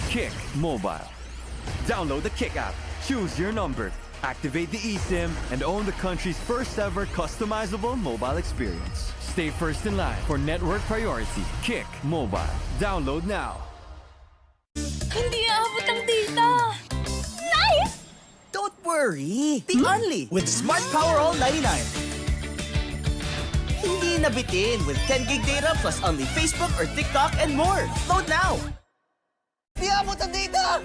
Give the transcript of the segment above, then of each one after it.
Kick Mobile. Download the Kick app, choose your number, activate the eSIM, and own the country's first ever customizable mobile experience. Stay first in line for network priority. Kick Mobile. Download now. Hindi aabot ang data. Nice! Don't worry! The Only with Smart Power All 99. Hindi nabitin with 10 gig data plus only Facebook or TikTok and more. Load now! Di abot ang data!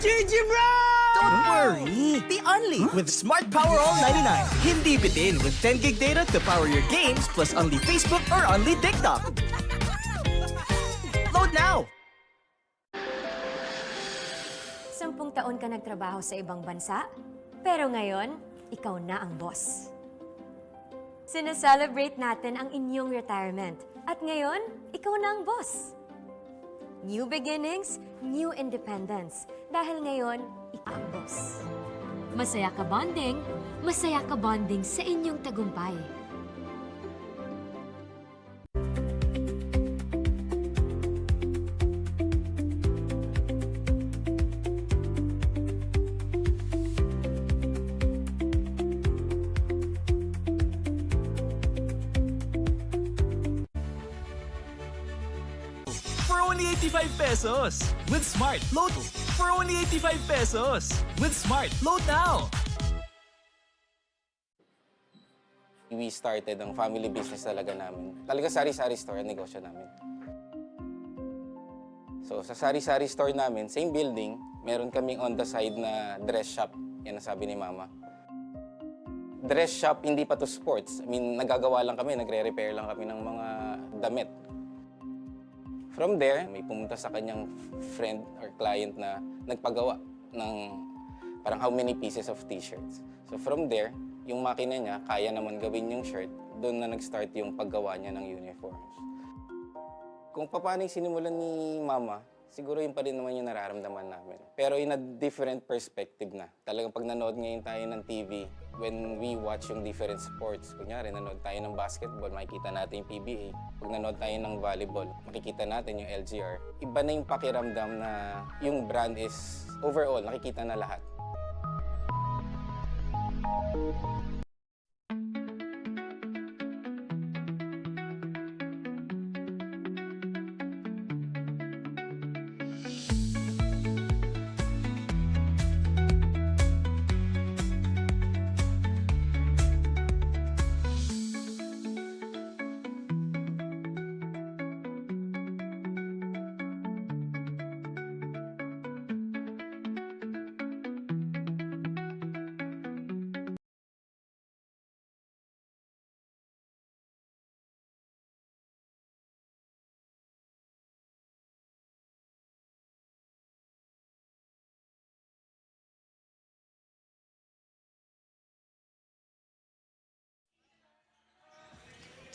GG bro! Don't worry! The Only with Smart Power All 99. Hindi bitin with 10 gig data to power your games plus only Facebook or only TikTok. Load now! 10 taon ka nagtrabaho sa ibang bansa, pero ngayon, ikaw na ang boss. Sineselebrate natin ang inyong retirement, at ngayon, ikaw na ang boss. New beginnings, new independence. Dahil ngayon, ikaw ang boss. Masaya ka bonding sa inyong tagumpay. For only 85 pesos. With Smart, load for only 85 pesos. With Smart, load now. We started ang family business talaga namin. Talaga sari-sari store ang negosyo namin. So sa sari-sari store namin, same building, meron kaming on the side na dress shop. Yan ang sabi ni Mama. Dress shop, hindi pa to sports. I mean, nagagawa lang kami, nagre-repair lang kami ng mga damit. From there, may pumunta sa kanyang friend or client na nagpagawa ng parang how many pieces of t-shirts. So from there, yung makina niya, kaya naman gawin yung shirt, doon na nag-start yung paggawa niya ng uniforms. Kung paano yung sinimulan ni Mama, siguro yun pa rin naman yung nararamdaman namin. Pero in a different perspective na. Talagang pag nanood ngayon tayo ng TV, when we watch yung different sports, kunyari nanood tayo ng basketball, makikita natin yung PBA. Pag nanood tayo ng volleyball, makikita natin yung LGR. Iba na yung pakiramdam na yung brand is overall, nakikita na lahat.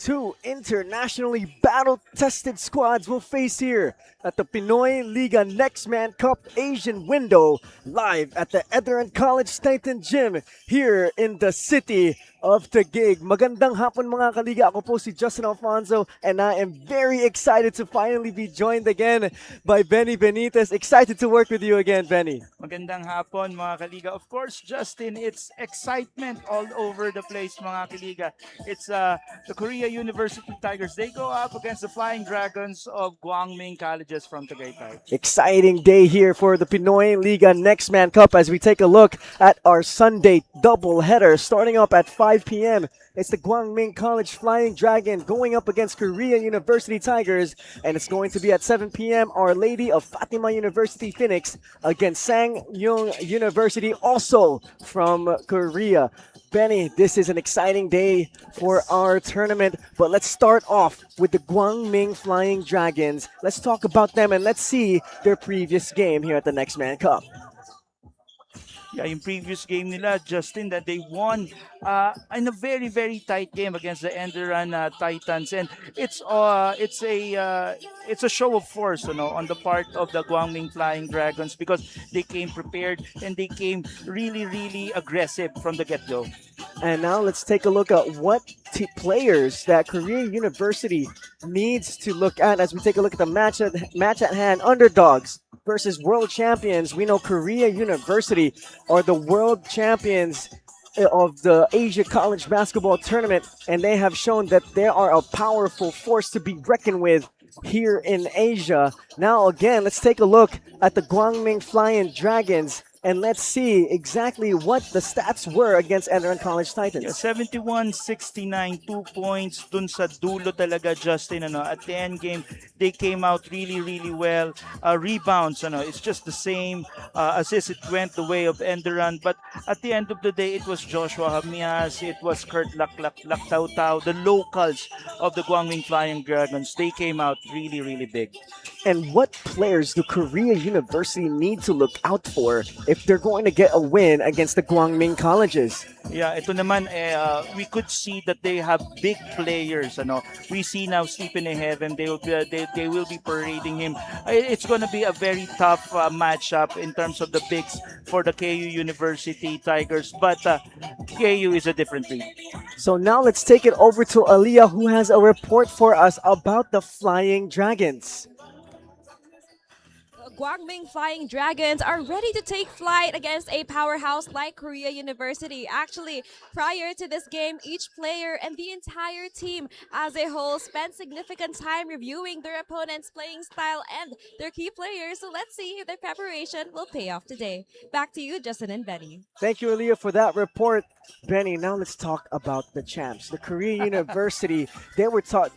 Two internationally battle-tested squads will face here at the Pinoyliga NEXTMAN Cup Asian Window, live at the Ethern College Titan Gym here in the city of Taguig. Magandang hapon mga kaliga. Ako po si Justin Alfonso and I am very excited to finally be joined again by Benny Benitez. Excited to work with you again, Benny. Magandang hapon mga kaliga. Of course, Justin, it's excitement all over the place mga kaliga. It's the Korea University Tigers. They go up against the Flying Dragons of Guang Ming colleges from Tagaytay. Exciting day here for the Pinoyliga NEXTMAN Cup as we take a look at our Sunday doubleheader starting up at 5 5 p.m. It's the Guang Ming College Flying Dragon going up against Korea University Tigers. And it's going to be at 7 p.m. Our Lady of Fatima University Phoenix against Sang-Yung University, also from Korea. Benny, this is an exciting day for our tournament, but let's start off with the Guangming Flying Dragons. Let's talk about them and let's see their previous game here at the Next Man Cup. Yeah, in previous game nila, Justin, that they won in a very very tight game against the Enderan Titans, and it's a show of force, on the part of the Guangming Flying Dragons because they came prepared and they came really really aggressive from the get go. And now let's take a look at what players that Korea University needs to look at as we take a look at the match at hand. Underdogs versus world champions. We know Korea University are the world champions of the Asia College Basketball Tournament, and they have shown that they are a powerful force to be reckoned with here in Asia. Now again, let's take a look at the Guangming Flying Dragons and let's see exactly what the stats were against Enderan College Titans. Yeah, 71-69, 2 points dun sa dulo talaga, Justin. At the end game, they came out really, really well. Rebounds, it's just the same. Assists, it went the way of Enderan. But at the end of the day, it was Joshua Hamias, it was Kurt Lak Tau Tau, the locals of the Guangming Flying Dragons. They came out really, really big. And what players do Korea University need to look out for if they're going to get a win against the Guangming colleges? Yeah, ito naman, we could see that they have big players. We see now Stephen A. Heaven, they will be parading him. It's going to be a very tough matchup in terms of the bigs for the KU University Tigers, but KU is a different breed. So now let's take it over to Aliyah, who has a report for us about the Flying Dragons. Guangming Flying Dragons are ready to take flight against a powerhouse like Korea University. Actually, prior to this game, each player and the entire team as a whole spent significant time reviewing their opponent's playing style and their key players. So let's see if their preparation will pay off today. Back to you, Justin and Benny. Thank you, Aliyah, for that report. Benny, now let's talk about the champs. The Korea University, they were taught,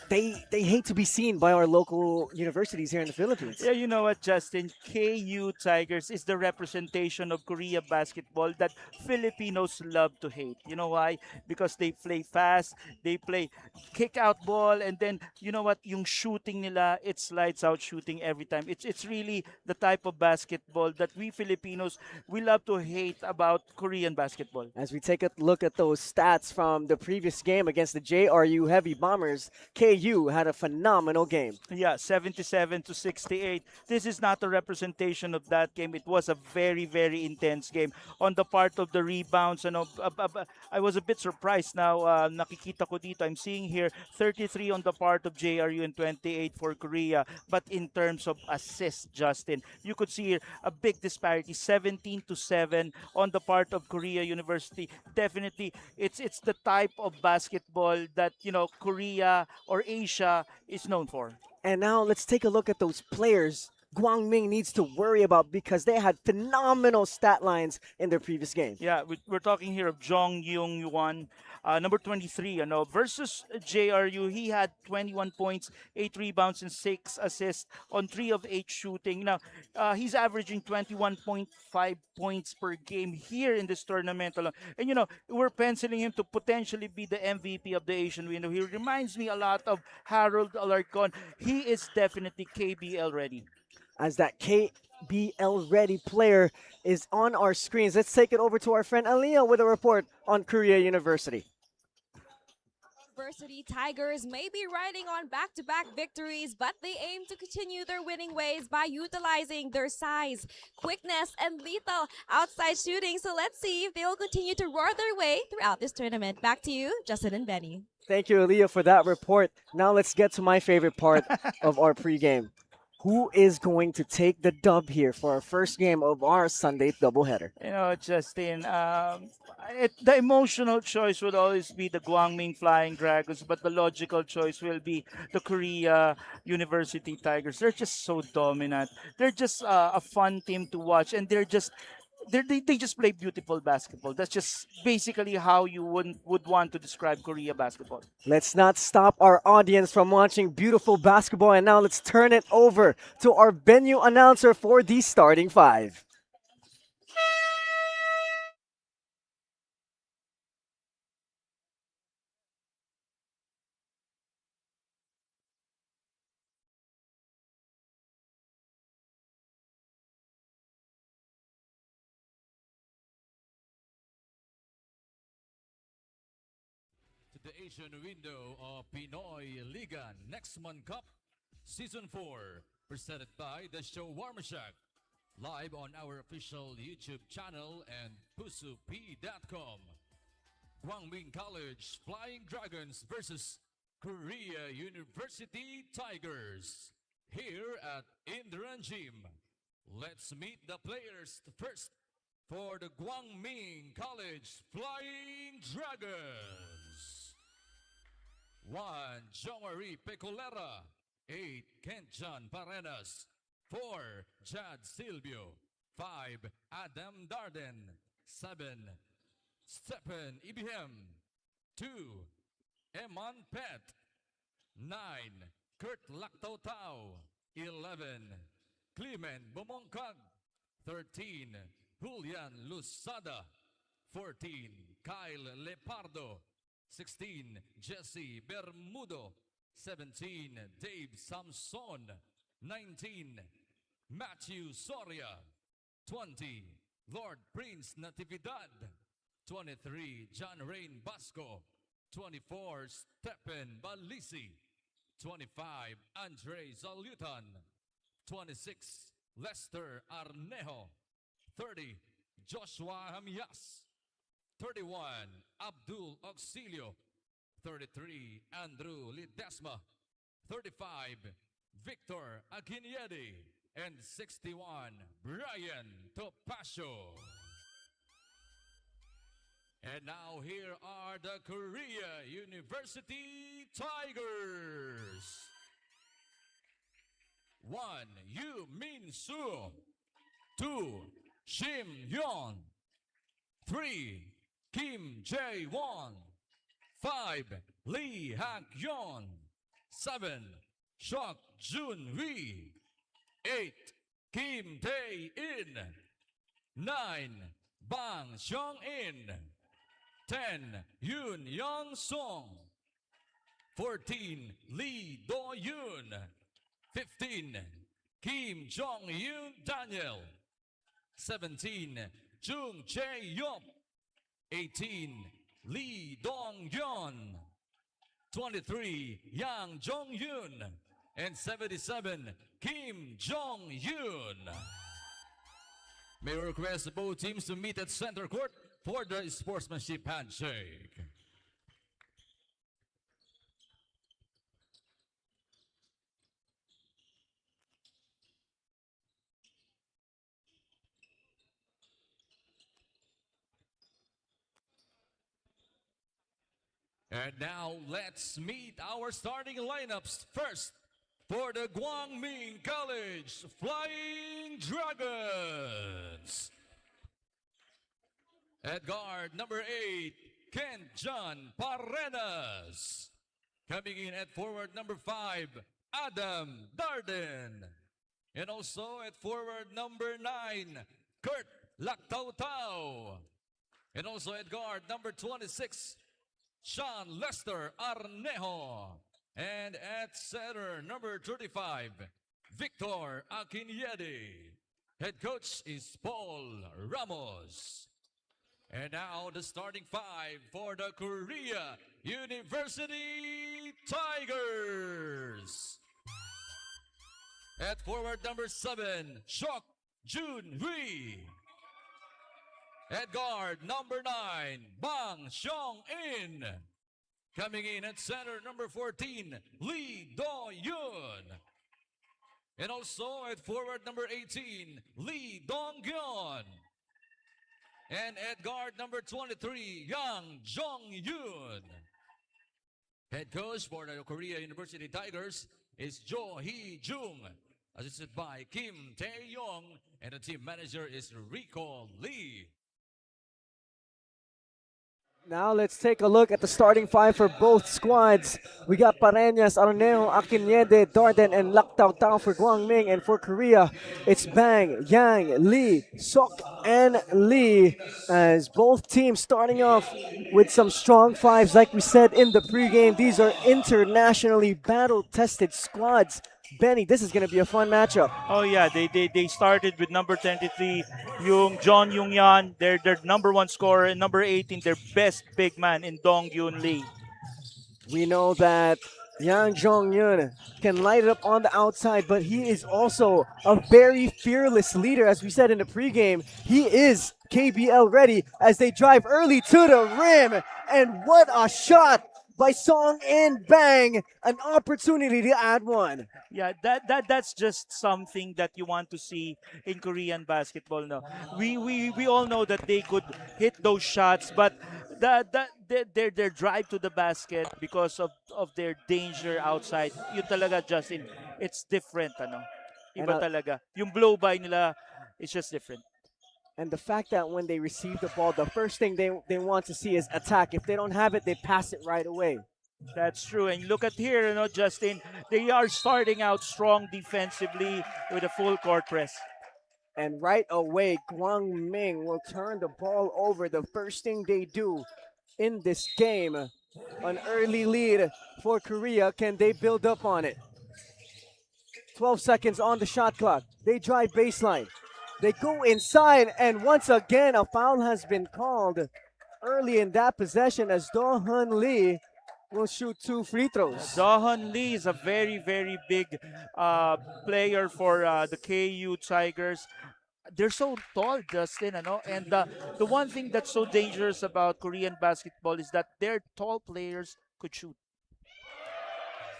they hate to be seen by our local universities here in the Philippines. Yeah, you know what, Justin? KU Tigers is the representation of Korea basketball that Filipinos love to hate. You know why? Because they play fast, they play kick out ball, and then you know what? Yung shooting nila, it's lights out shooting every time. It's really the type of basketball that we Filipinos we love to hate about Korean basketball. As we take a look at those stats from the previous game against the JRU Heavy Bombers, KU had a phenomenal game. Yeah, 77-68. This is not a representation of that game. It was a very, very intense game. On the part of the rebounds, I was a bit surprised now. Nakikita ko dito, I'm seeing here 33 on the part of JRU and 28 for Korea. But in terms of assists, Justin, you could see here a big disparity, 17-7 on the part of Korea University. Definitely, it's the type of basketball that Korea or Asia is known for. And now let's take a look at those players Guangming needs to worry about because they had phenomenal stat lines in their previous game. Yeah, we're talking here of Jong Young Yuan, number 23, versus JRU. He had 21 points, 8 rebounds, and 6 assists on 3 of 8 shooting. Now, he's averaging 21.5 points per game here in this tournament alone. And, we're penciling him to potentially be the MVP of the Asian window. He reminds me a lot of Harold Alarcon. He is definitely KBL ready. As that KBL ready player is on our screens, let's take it over to our friend Aliyah with a report on Korea University. University Tigers may be riding on back-to-back victories, but they aim to continue their winning ways by utilizing their size, quickness, and lethal outside shooting. So let's see if they will continue to roar their way throughout this tournament. Back to you, Justin and Benny. Thank you, Aliyah, for that report. Now let's get to my favorite part of our pregame. Who is going to take the dub here for our first game of our Sunday doubleheader? Justin, the emotional choice would always be the Guangming Flying Dragons, but the logical choice will be the Korea University Tigers. They're just so dominant. They're just a fun team to watch, and they're just they just play beautiful basketball. That's just basically how you would want to describe Korea basketball. Let's not stop our audience from watching beautiful basketball, and now let's turn it over to our venue announcer for the starting five. To the Asian window of Pinoyliga NEXTMAN Cup Season 4, presented by the show Warmer Shack, live on our official YouTube channel and pusup.com. Guang Ming College Flying Dragons versus Korea University Tigers here at Indiran Gym. Let's meet the players first for the Guang Ming College Flying Dragons. 1. Jomari Pecolera. 8. Kentjan Parenas. 4. Jad Silvio. 5. Adam Darden. 7. Stephen Ibihem. 2. Eman Pet. 9. Kurt Lactautau. 11. Clement Bomongkag. 13. Julian Lusada. 14. Kyle Lepardo. 16. Jesse Bermudo. 17. Dave Samson. 19. Matthew Soria. 20. Lord Prince Natividad. 23. John Rain Basco. 24. Stephen Balisi. 25. Andre Zalutan. 26. Lester Arnejo. 30. Joshua Hamias. 31. Abdul Auxilio. 33. Andrew Lidesma. 35. Victor Aguinieri. And 61. Brian Topacio. And now here are the Korea University Tigers. 1. Yu Min Soo. 2. Shim Yeon. 3. Kim Jae-won. 5. Lee Hak-yeon. 7. Shok Jun-wi. 8. Kim Tae-in. 9. Bang Seong-in. 10. Yoon Young-song. 14. Lee Do-yoon. 15. Kim Jong-yoon Daniel. 17. Jung Jae-yop. 18. Lee Dong-yeon. 23. Yang Jong-yoon. And 77. Kim Jong-yoon. May I request both teams to meet at center court for the sportsmanship handshake. And now let's meet our starting lineups. First, for the Guang Ming College Flying Dragons. At guard, number 8, Kentjan Parenas. Coming in at forward, number 5, Adam Darden. And also at forward, number 9, Kurt Lactautau. And also at guard, number 26, Sean Lester Arnejo. And at center, number 35, Victor Aguinieri. Head coach is Paul Ramos. And now the starting 5 for the Korea University Tigers. At forward, number 7, Shok Jun-wi. At guard, number 9, Bang Seong-in. Coming in at center, number 14, Lee Do-yoon. And also at forward, number 18, Lee Dong-yeon. And at guard, number 23, Yang Jong-yoon. Head coach for the Korea University Tigers is Jo Hee-jung. assisted by Kim Tae-yong, and the team manager is Rico Lee. Now let's take a look at the starting five for both squads. We got Pareñas, Arneo, Akinyede, Darden, and Lak Tao Tao for Guang Ming. And for Korea, it's Bang, Yang, Lee, Sok, and Lee. As both teams starting off with some strong fives. Like we said in the pregame, these are internationally battle-tested squads. Benny, this is going to be a fun matchup. Oh yeah, they started with number 23, yung John Yung Yan, their number 1 scorer, and number 18, their best big man in Dong Yun Lee. We know that Yang Jong-yun can light it up on the outside, but he is also a very fearless leader. As we said in the pregame, he is KBL ready as they drive early to the rim. And what a shot by Song In Bang, an opportunity to add one. Yeah, that's just something that you want to see in Korean basketball. No, we all know that they could hit those shots, but their drive to the basket because of their danger outside. Yun talaga, Justin. It's different, ano. Iba talaga. Yung blow by nila, it's just different. And the fact that when they receive the ball, the first thing they want to see is attack. If they don't have it, they pass it right away. That's true. And look at here, Justin. They are starting out strong defensively with a full court press. And right away, Guang Ming will turn the ball over. The first thing they do in this game, an early lead for Korea. Can they build up on it? 12 seconds on the shot clock. They drive baseline. They go inside, and once again, a foul has been called early in that possession as Do-hun Lee will shoot 2 free throws. Do-hun Lee is a very, very big player for the KU Tigers. They're so tall, Justin, and the one thing that's so dangerous about Korean basketball is that their tall players could shoot.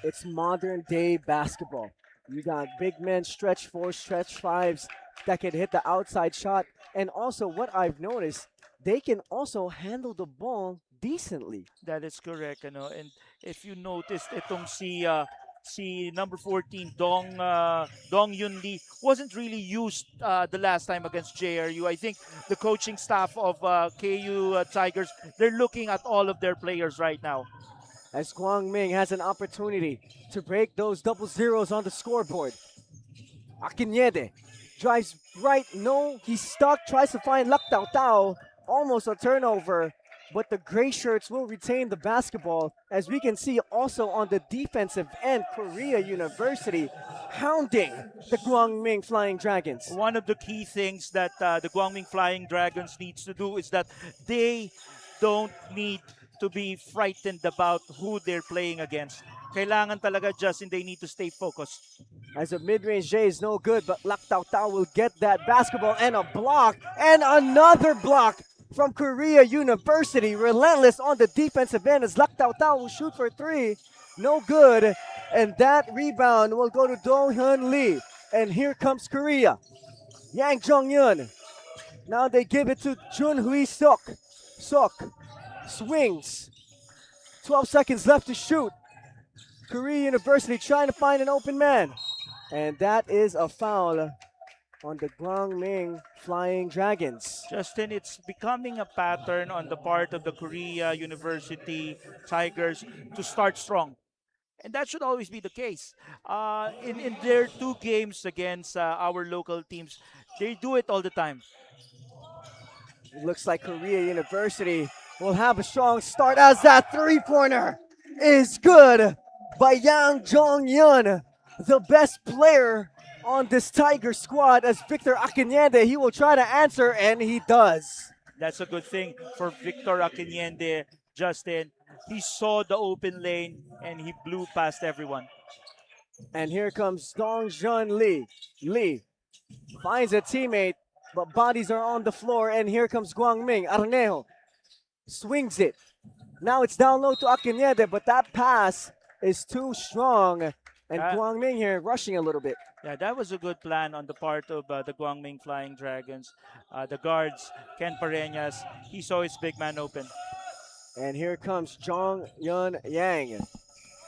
It's modern day basketball. You got big men, stretch 4s, stretch 5s that can hit the outside shot. And also what I've noticed, they can also handle the ball decently. That is correct, and if you noticed, itong si number 14 Dong Yun Lee wasn't really used the last time against JRU. I think the coaching staff of KU Tigers, they're looking at all of their players right now. As Guang Ming has an opportunity to break those double zeros on the scoreboard. Akinyede drives right, no, he's stuck, tries to find Lak Tao Tao, almost a turnover, but the gray shirts will retain the basketball. As we can see also on the defensive end, Korea University hounding the Guang Ming Flying Dragons. One of the key things that the Guang Ming Flying Dragons needs to do is that they don't need to be frightened about who they're playing against. Kailangan talaga, Justin, they need to stay focused. As a mid-range J is no good, but Lak Tao Tao will get that basketball and a block, and another block from Korea University. Relentless on the defensive end as Lak Tao Tao will shoot for 3. No good, and that rebound will go to Do-hun Lee. And here comes Korea. Yang Jong-yun. Now they give it to Junhui Sok. Sok swings. 12 seconds left to shoot. Korea University trying to find an open man. And that is a foul on the Guang Ming Flying Dragons. Justin, it's becoming a pattern on the part of the Korea University Tigers to start strong. And that should always be the case. In their 2 games against our local teams, they do it all the time. It looks like Korea University will have a strong start as that 3-pointer is good by Yang Jong-yun, the best player on this Tiger squad. As Victor Akinyende, he will try to answer, and he does. That's a good thing for Victor Akinyende, Justin. He saw the open lane, and he blew past everyone. And here comes Dong-jun Lee. Lee finds a teammate, but bodies are on the floor, and here comes Guang Ming. Arnejo swings it. Now it's down low to Akinyede, but that pass is too strong. And Guang Ming here rushing a little bit. Yeah, that was a good plan on the part of the Guang Ming Flying Dragons. The guards, Ken Pareñas, he saw his big man open. And here comes Jong Yun Yang.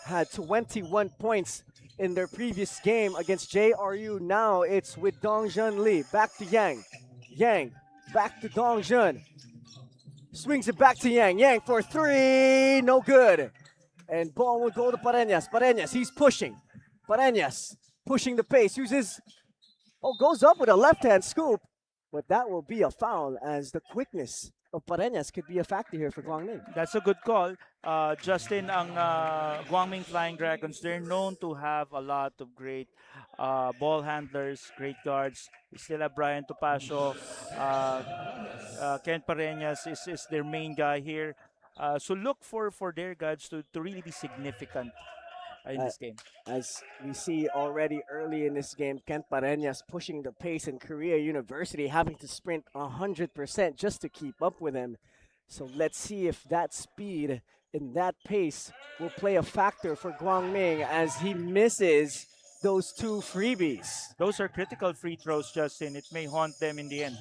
Had 21 points in their previous game against JRU. Now it's with Dongjun Lee. Back to Yang. Yang, back to Dongjun. Swings it back to Yang. Yang for three, no good. And ball will go to Pareñas. Pareñas, he's pushing. Pareñas pushing the pace, goes up with a left-hand scoop, but that will be a foul as the quickness of Pareñas could be a factor here for Guang Ming. That's a good call. Justin, ang Guang Ming Flying Dragons, they're known to have a lot of great ball handlers, great guards. We still have Brian Topacio. Ken Pareñas is their main guy here. So look for their guards to really be significant in this game. As we see already early in this game, Kent Pareñas pushing the pace in Korea University, having to sprint 100% just to keep up with him. So let's see if that speed and that pace will play a factor for Guang Ming as he misses those two freebies. Those are critical free throws, Justin. It may haunt them in the end.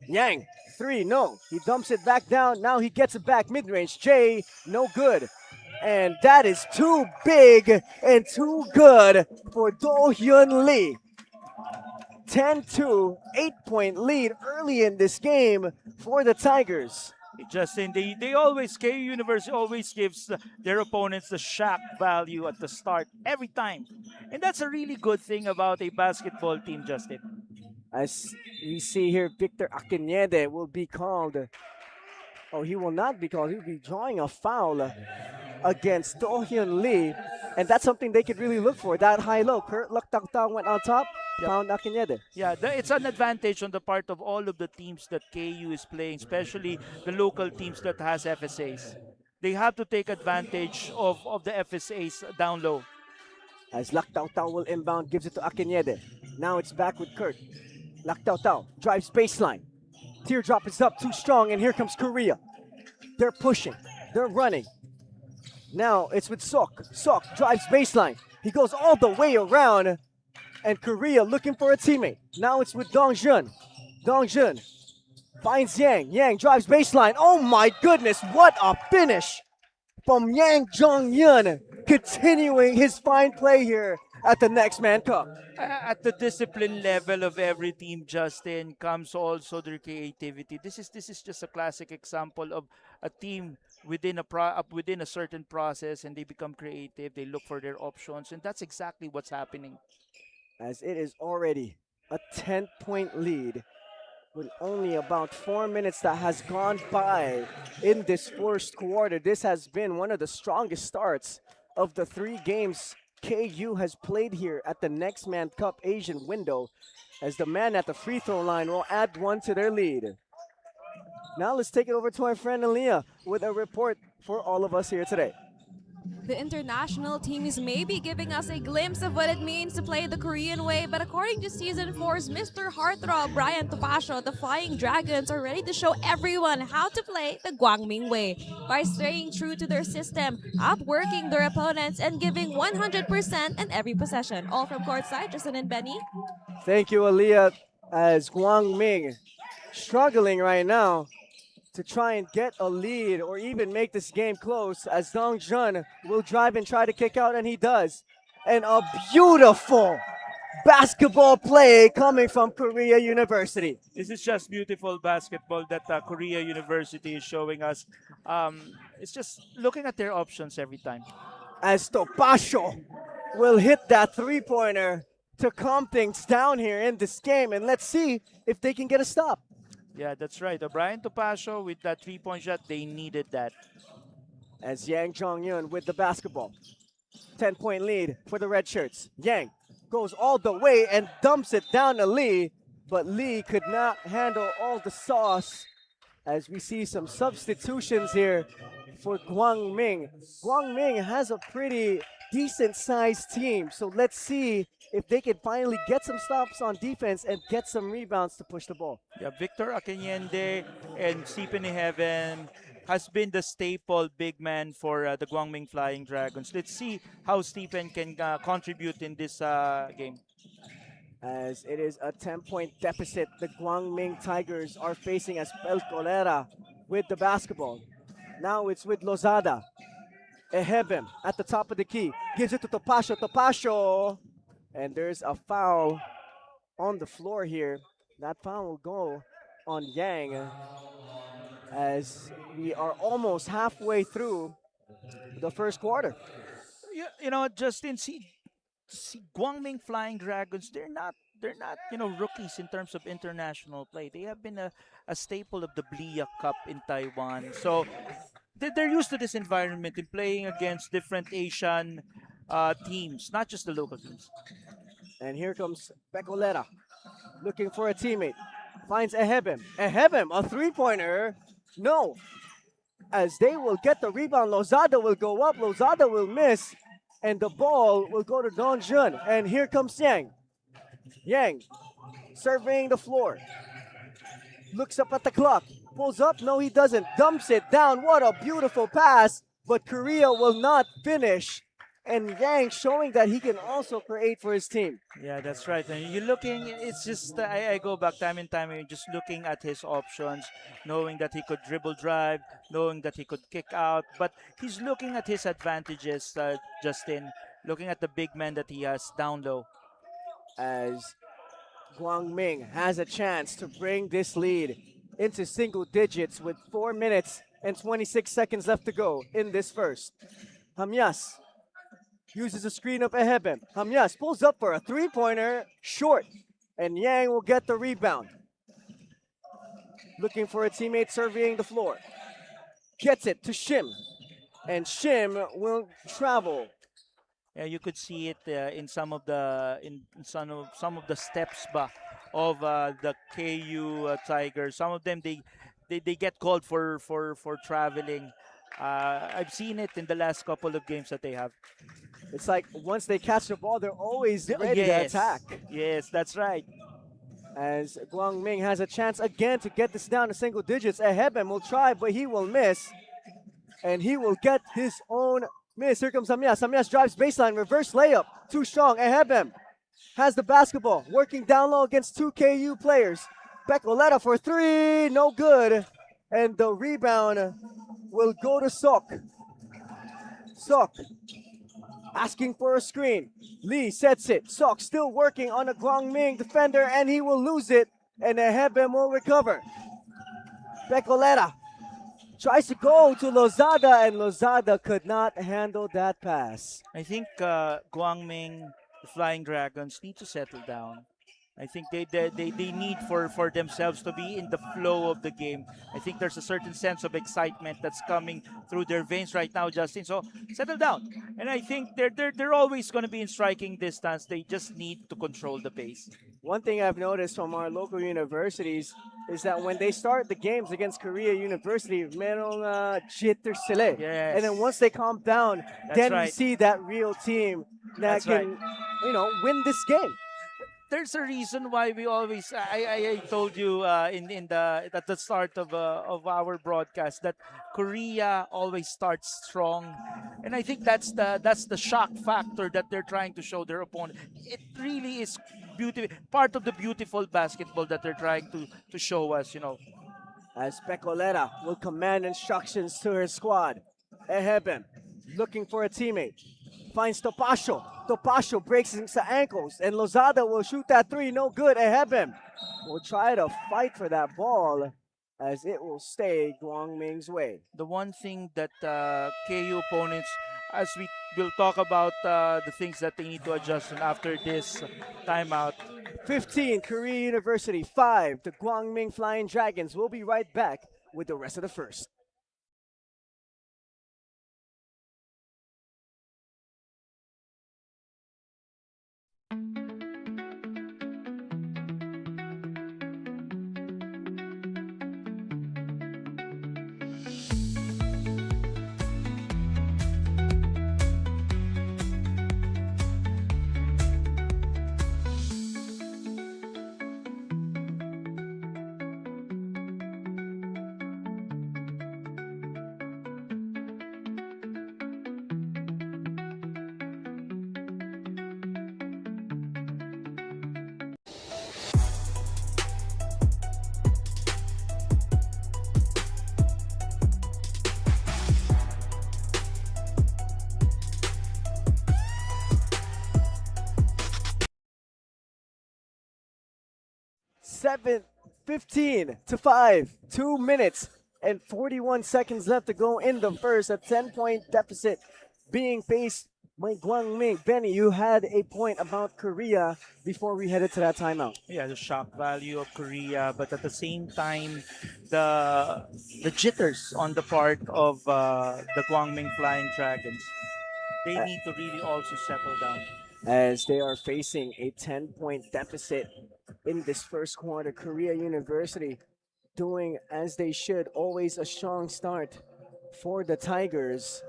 Yang, three, no. He dumps it back down. Now he gets it back mid-range. Jay, no good. And that is too big and too good for Do Hyun Lee. 10-2, 8-point lead early in this game for the Tigers. Justin, they always, KU University always gives their opponents the shock value at the start every time. And that's a really good thing about a basketball team, Justin. As we see here, Victor Akinede will be called. Oh, he will not be called. He'll be drawing a foul against Do Hyun Lee. And that's something they could really look for, that high-low. Kurt Luktang went on top, found Akinede. Yeah, it's an advantage on the part of all of the teams that KU is playing, especially the local teams that has FSAs. They have to take advantage of the FSAs down low. As Luktang will inbound, gives it to Akinede. Now it's back with Kurt. Luktang drives baseline. Teardrop is up too strong, and here comes Korea. They're pushing. They're running. Now it's with Sok. Sok drives baseline. He goes all the way around, and Korea looking for a teammate. Now it's with Dongjun. Dongjun finds Yang. Yang drives baseline. Oh my goodness, what a finish from Yang Jong-yun, continuing his fine play here at the NEXTMAN Cup. At the discipline level of every team, Justin, comes also their creativity. This is just a classic example of a team within a certain process, and they become creative. They look for their options, and that's exactly what's happening. As it is already a 10-point lead with only about 4 minutes that has gone by in this first quarter. This has been one of the strongest starts of the 3 games KU has played here at the NEXTMAN Cup Asian window, as the man at the free throw line will add 1 to their lead. Now let's take it over to our friend Aaliyah with a report for all of us here today. The international team is maybe giving us a glimpse of what it means to play the Korean way, but according to Season 4's Mr. Heartthrob, Brian Topacio, the Flying Dragons are ready to show everyone how to play the Guang Ming way by staying true to their system, outworking their opponents, and giving 100% in every possession. All from courtside, Justin and Benny. Thank you, Aaliyah, as Guang Ming struggling right now to try and get a lead or even make this game close, as Dongjun will drive and try to kick out, and he does. And a beautiful basketball play coming from Korea University. This is just beautiful basketball that Korea University is showing us. It's just looking at their options every time. As Topacio will hit that three-pointer to calm things down here in this game, and let's see if they can get a stop. Yeah, that's right. Brian Topacio with that three-point shot, they needed that. As Yang Jong-yun with the basketball. 10-point lead for the red shirts. Yang goes all the way and dumps it down to Lee, but Lee could not handle all the sauce, as we see some substitutions here for Guang Ming. Guang Ming has a pretty decent-sized team, so let's see if they can finally get some stops on defense and get some rebounds to push the ball. Yeah, Victor Akinede and Stephen Heaven has been the staple big man for the Guang Ming Flying Dragons. Let's see how Stephen can contribute in this game. As it is a 10-point deficit, the Guang Ming Tigers are facing as Pel Colera with the basketball. Now it's with Lozada. Ehebem at the top of the key. Gives it to Topacio. Topacio. And there's a foul on the floor here. That foul will go on Yang as we are almost halfway through the first quarter. You know, Justin, see Guang Ming Flying Dragons, they're not rookies in terms of international play. They have been a staple of the Blia Cup in Taiwan. So they're used to this environment in playing against different Asian teams, not just the local teams. And here comes Pecolera looking for a teammate. Finds Ehebem. Ehebem, a three-pointer. No. As they will get the rebound, Lozada will go up. Lozada will miss. And the ball will go to Don Jun. And here comes Yang. Yang surveying the floor. Looks up at the clock. Pulls up. No, he doesn't. Dumps it down. What a beautiful pass. But Korea will not finish. And Yang showing that he can also create for his team. Yeah, that's right. And you're looking, it's just, I go back time and time, and just looking at his options, knowing that he could dribble drive, knowing that he could kick out. But he's looking at his advantages, Justin, looking at the big man that he has down low. As Guang Ming has a chance to bring this lead into single digits with 4 minutes and 26 seconds left to go in this first. Hamyas uses a screen of Ehebem. Hamyas pulls up for a three-pointer, short, and Yang will get the rebound. Looking for a teammate surveying the floor. Gets it to Shim, and Shim will travel. Yeah, you could see it in some of the some of the steps of the KU Tigers. Some of them they get called for traveling. I've seen it in the last couple of games that they have. It's like once they catch the ball, they're always ready to attack. Yes, that's right. As Guang Ming has a chance again to get this down to single digits. Ehebem will try, but he will miss. And he will get his own miss. Here comes Samyas. Samyas drives baseline, reverse layup. Too strong. Ehebem has the basketball, working down low against two KU players. Pecoleta for three, no good. And the rebound will go to Sok. Sok asking for a screen. Lee sets it. Sok still working on a Guang Ming defender, and he will lose it. And Ehebem will recover. Pecoleta tries to go to Lozada, and Lozada could not handle that pass. I think Guang Ming, the Flying Dragons, need to settle down. I think they need for themselves to be in the flow of the game. I think there's a certain sense of excitement that's coming through their veins right now, Justin. So settle down. And I think they're always going to be in striking distance. They just need to control the pace. One thing I've noticed from our local universities is that when they start the games against Korea University, merong jitter sila. Yes. And then once they calm down, then we see that real team that can, win this game. There's a reason why we always I told you at the start of our broadcast that Korea always starts strong, and I think that's the shock factor that they're trying to show their opponent. It really is part of the beautiful basketball that they're trying to show us. As Pecoleta will command instructions to her squad. Ehebem looking for a teammate. Finds Topacio. Topacio breaks his ankles, and Lozada will shoot that three. No good. Ehebem will try to fight for that ball as it will stay Guang Ming's way. The one thing that KU opponents, as we will talk about the things that they need to adjust after this timeout. 15, Korea University. 5, the Guang Ming Flying Dragons. We'll be right back with the rest of the first. 15 to 5. 2 minutes and 41 seconds left to go in the first. A 10-point deficit being faced by Guang Ming. Benny, you had a point about Korea before we headed to that timeout. Yeah, the shock value of Korea, but at the same time, the the jitters on the part of the Guangming Flying Dragons. They need to really also settle down. As they are facing a 10-point deficit in this first quarter. Korea University doing as they should, always a strong start for the Tigers.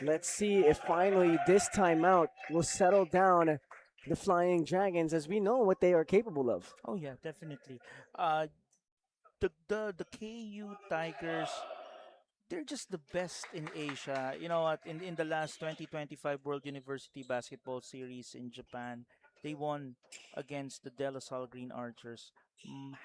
Let's see if finally this timeout will settle down the Flying Dragons, as we know what they are capable of. Oh yeah, definitely. Uh, the KU Tigers, they're just the best in Asia. You know what? In the last 2025 World University Basketball Series in Japan, they won against the De La Salle Green Archers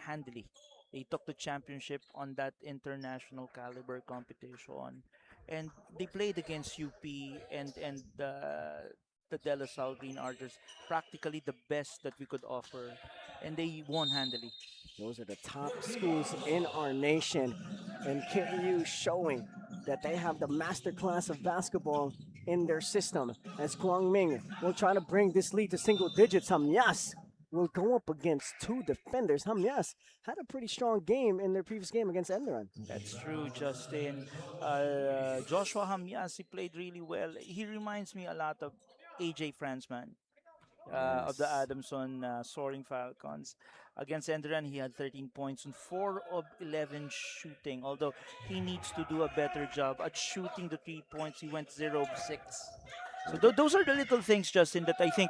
handily. They took the championship on that international caliber competition, and they played against UP and the De La Salle Green Archers, practically the best that we could offer, and they won handily. Those are the top schools in our nation, and KU showing that they have the master class of basketball in their system. As Guang Ming will try to bring this lead to single digits, Hamyas will go up against two defenders. Hamyas had a pretty strong game in their previous game against Enderan. That's true, Justin. Joshua Hamyasi played really well. He reminds me a lot of AJ Franzman of the Yes. Adamson Soaring Falcons. Against Enderan, he had 13 points and 4 of 11 shooting. Although he needs to do a better job at shooting the 3 points, he went 0 of 6. So those are the little things, Justin, that I think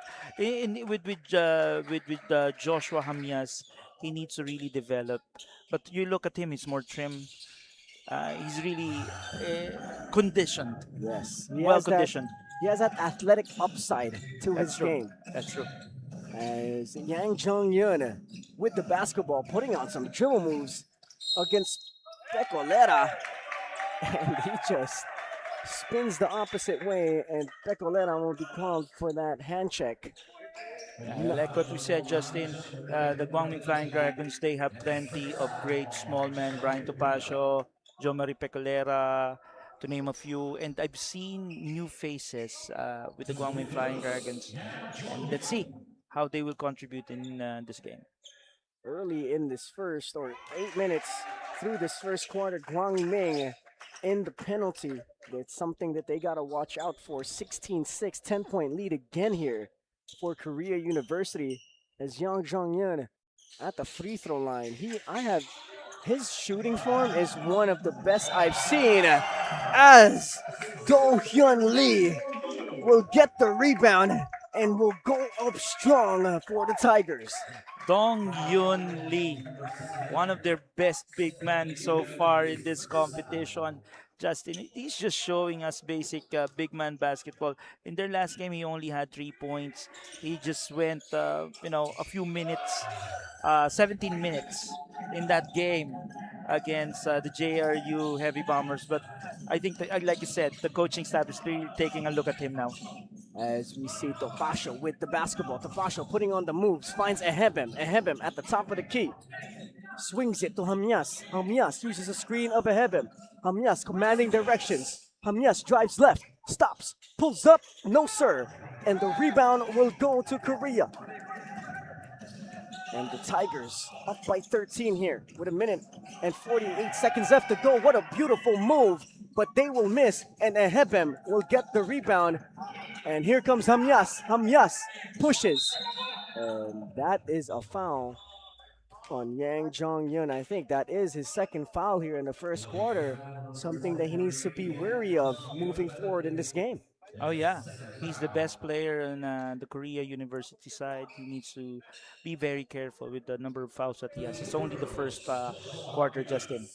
with Joshua Hamias, he needs to really develop. But you look at him; he's more trim. He's really conditioned, Yes, well conditioned. he has that athletic upside to That's his true. game. That's true. As Yang Jong Yun with the basketball, putting on some dribble moves against Pecolera, and he just spins the opposite way, and Pecolera will be called for that hand check. Like what we said, Justin, the Guangming Flying Dragons, they have plenty of great small men. Brian Topacio, Joe Marie Pecolera, to name a few. And I've seen new faces with the Guangming Flying Dragons. And let's see how they will contribute in this game. Early in this first, or 8 minutes through this first quarter, Guang Ming in the penalty. It's something that they got to watch out for. 16-6, 10-point lead again here for Korea University, as Yang Jong-yun at the free throw line. His shooting form is one of the best I've seen, as Do Hyun Lee will get the rebound and will go up strong for the Tigers. Dong Yun Lee, one of their best big men so far in this competition. Justin, he's just showing us basic big man basketball. In their last game, he only had 3 points. He just went, a few minutes, 17 minutes in that game against the JRU Heavy Bombers. But I think, like you said, the coaching staff is really taking a look at him now. As we see Tofasho with the basketball. Tofasho putting on the moves, finds Ehebem. Ehebem at the top of the key. Swings it to Hamyas. Hamyas uses a screen of Ehebem. Hamyas commanding directions. Hamyas drives left, stops, pulls up, no sir. And the rebound will go to Korea. And the Tigers up by 13 here with 1 minute and 48 seconds left to go. What a beautiful move, but they will miss, and Ehebem will get the rebound. And here comes Hamyas. Hamyas pushes. And that is a foul on Yang Jong-yun. I think that is his second foul here in the first quarter. Something that he needs to be wary of moving forward in this game. Oh yeah, he's the best player on the Korea University side. He needs to be very careful with the number of fouls that he has. It's only the first quarter, Justin.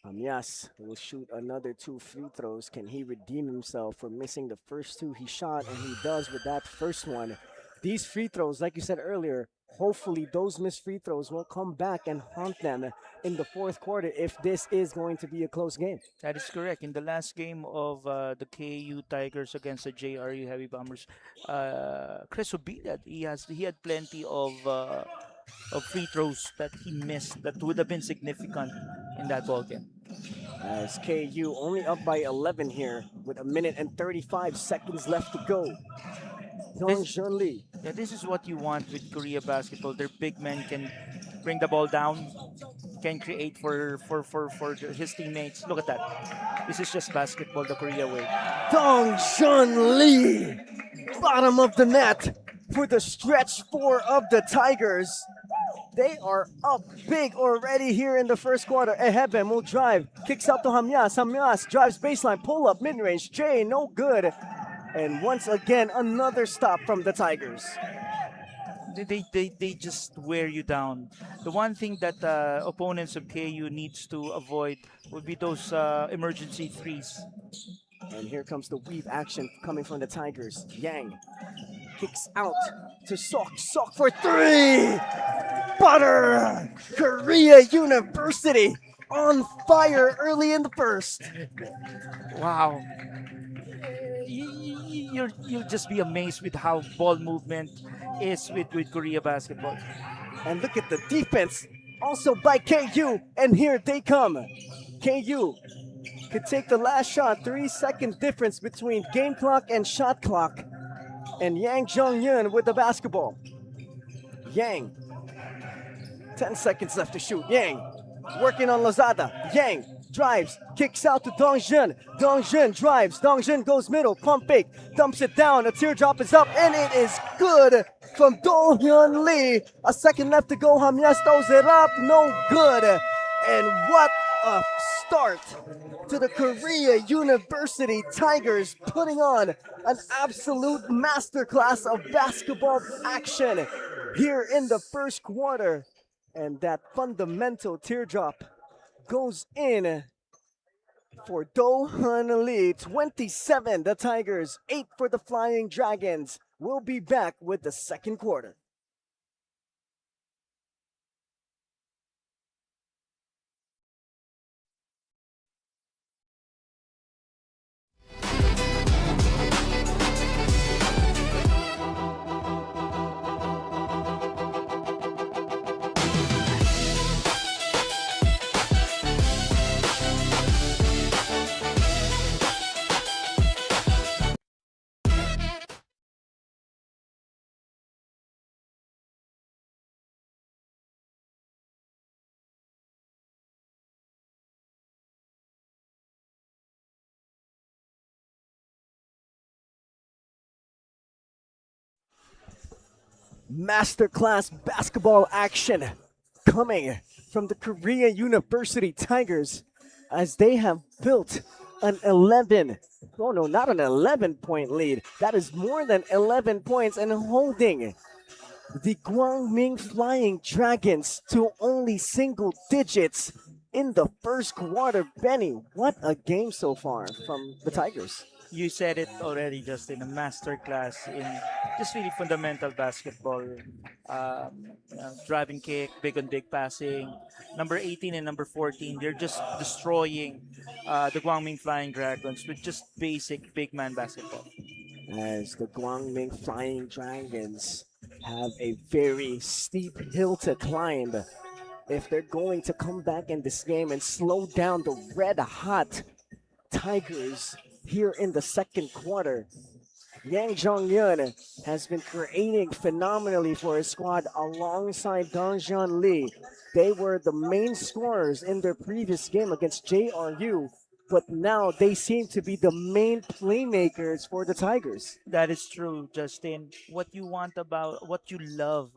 Hamyas will shoot another 2 free throws. Can he redeem himself for missing the first 2 he shot? And he does with that first one. These free throws, like you said earlier, hopefully those missed free throws will come back and haunt them in the fourth quarter if this is going to be a close game. That is correct. In the last game of the KU Tigers against the JRU Heavy Bombers, Chris Obilad, he had plenty of of free throws that he missed that would have been significant in that ball game. As KU only up by 11 here with a minute and 35 seconds left to go. Dong Junli. Yeah, this is what you want with Korea basketball. Their big men can bring the ball down, can create his teammates. Look at that. This is just basketball the Korea way. Dong Junli. Bottom of the net for the stretch 4 of the Tigers. They are up big already here in the first quarter. Eheben will drive, kicks out to Hamyas. Hamyas drives baseline, pull up mid-range. Jay, no good. And once again, another stop from the Tigers. They just wear you down. The one thing that opponents of KU needs to avoid would be those emergency threes. And here comes the weave action coming from the Tigers. Yang kicks out to Sok. Sok for 3! Butter! Korea University on fire early in the first. Wow. You'll just be amazed with how ball movement is with Korea basketball. And look at the defense also by KU. And here they come. KU could take the last shot. 3-second difference between game clock and shot clock. And Yang Jong-yun with the basketball. Yang. 10 seconds left to shoot. Yang working on Lozada. Yang drives, kicks out to Dongjun. Dongjun drives. Dongjun goes middle, pump fake, dumps it down. A teardrop is up, and it is good from Do Hyun Lee. A second left to go. Hamyas throws it up, no good. And what a start to the Korea University Tigers, putting on an absolute masterclass of basketball action here in the first quarter. And that fundamental teardrop goes in for Do Hyun Lee. 27 the Tigers, 8 for the Flying Dragons. We'll be back with the second quarter. Masterclass basketball action coming from the Korea University Tigers as they have built an 11-point lead. That is more than 11 points, and holding the Guang Ming Flying Dragons to only single digits in the first quarter. Benny, what a game so far from the Tigers. You said it already, Justin. A masterclass in just really fundamental basketball. Driving kick, big on big passing. Number 18 and number 14, they're just destroying the Guang Ming Flying Dragons with just basic big man basketball. As the Guang Ming Flying Dragons have a very steep hill to climb if they're going to come back in this game and slow down the red-hot Tigers here in the second quarter. Yang Jong-yun has been creating phenomenally for his squad alongside Dongjun Lee. They were the main scorers in their previous game against JRU, but now they seem to be the main playmakers for the Tigers. That is true, Justin. What you love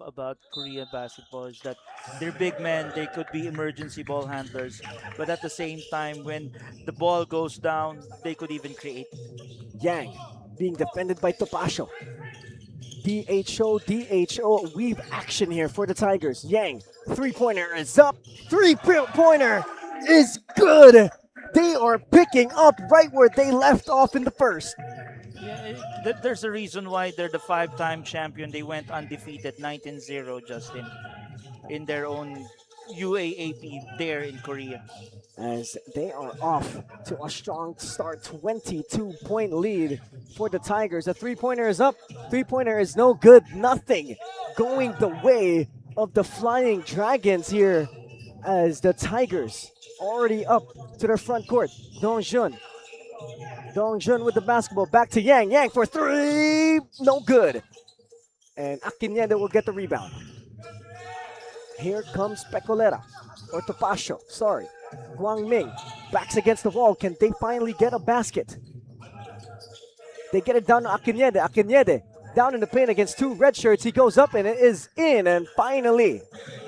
about Korean basketball is that they're big men, they could be emergency ball handlers, but at the same time, when the ball goes down, they could even create. Yang being defended by Topasio. DHO, weave action here for the Tigers. Yang, three-pointer is up. Three-pointer is good. They are picking up right where they left off in the first. Yeah, there's a reason why they're the 5-time champion. They went undefeated, 19-0, Justin, in their own UAAP there in Korea. As they are off to a strong start, 22-point lead for the Tigers. A three-pointer is up. Three-pointer is no good, nothing going the way of the Flying Dragons here as the Tigers already up to their front court. Dongjun. Dongjun with the basketball. Back to Yang. Yang for three. No good. And Akineda will get the rebound. Here comes Pecolera. Or Topacio. Sorry. Guang Ming. Backs against the wall. Can they finally get a basket? They get it down to Akinede. Akinede down in the paint against two red shirts. He goes up and it is in. And finally,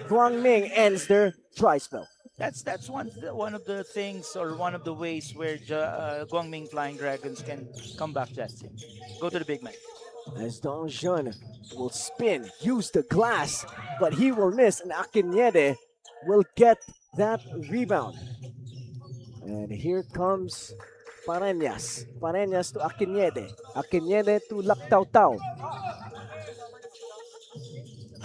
Guang Ming ends their dry spell. That's one of the things or one of the ways where Guang Ming Flying Dragons can come back, Justin. Go to the big man. As Dongjun will spin, use the glass, but he will miss, and Akinede will get that rebound. And here comes Pareñas. Pareñas to Akinede. Akinede to Laktautau.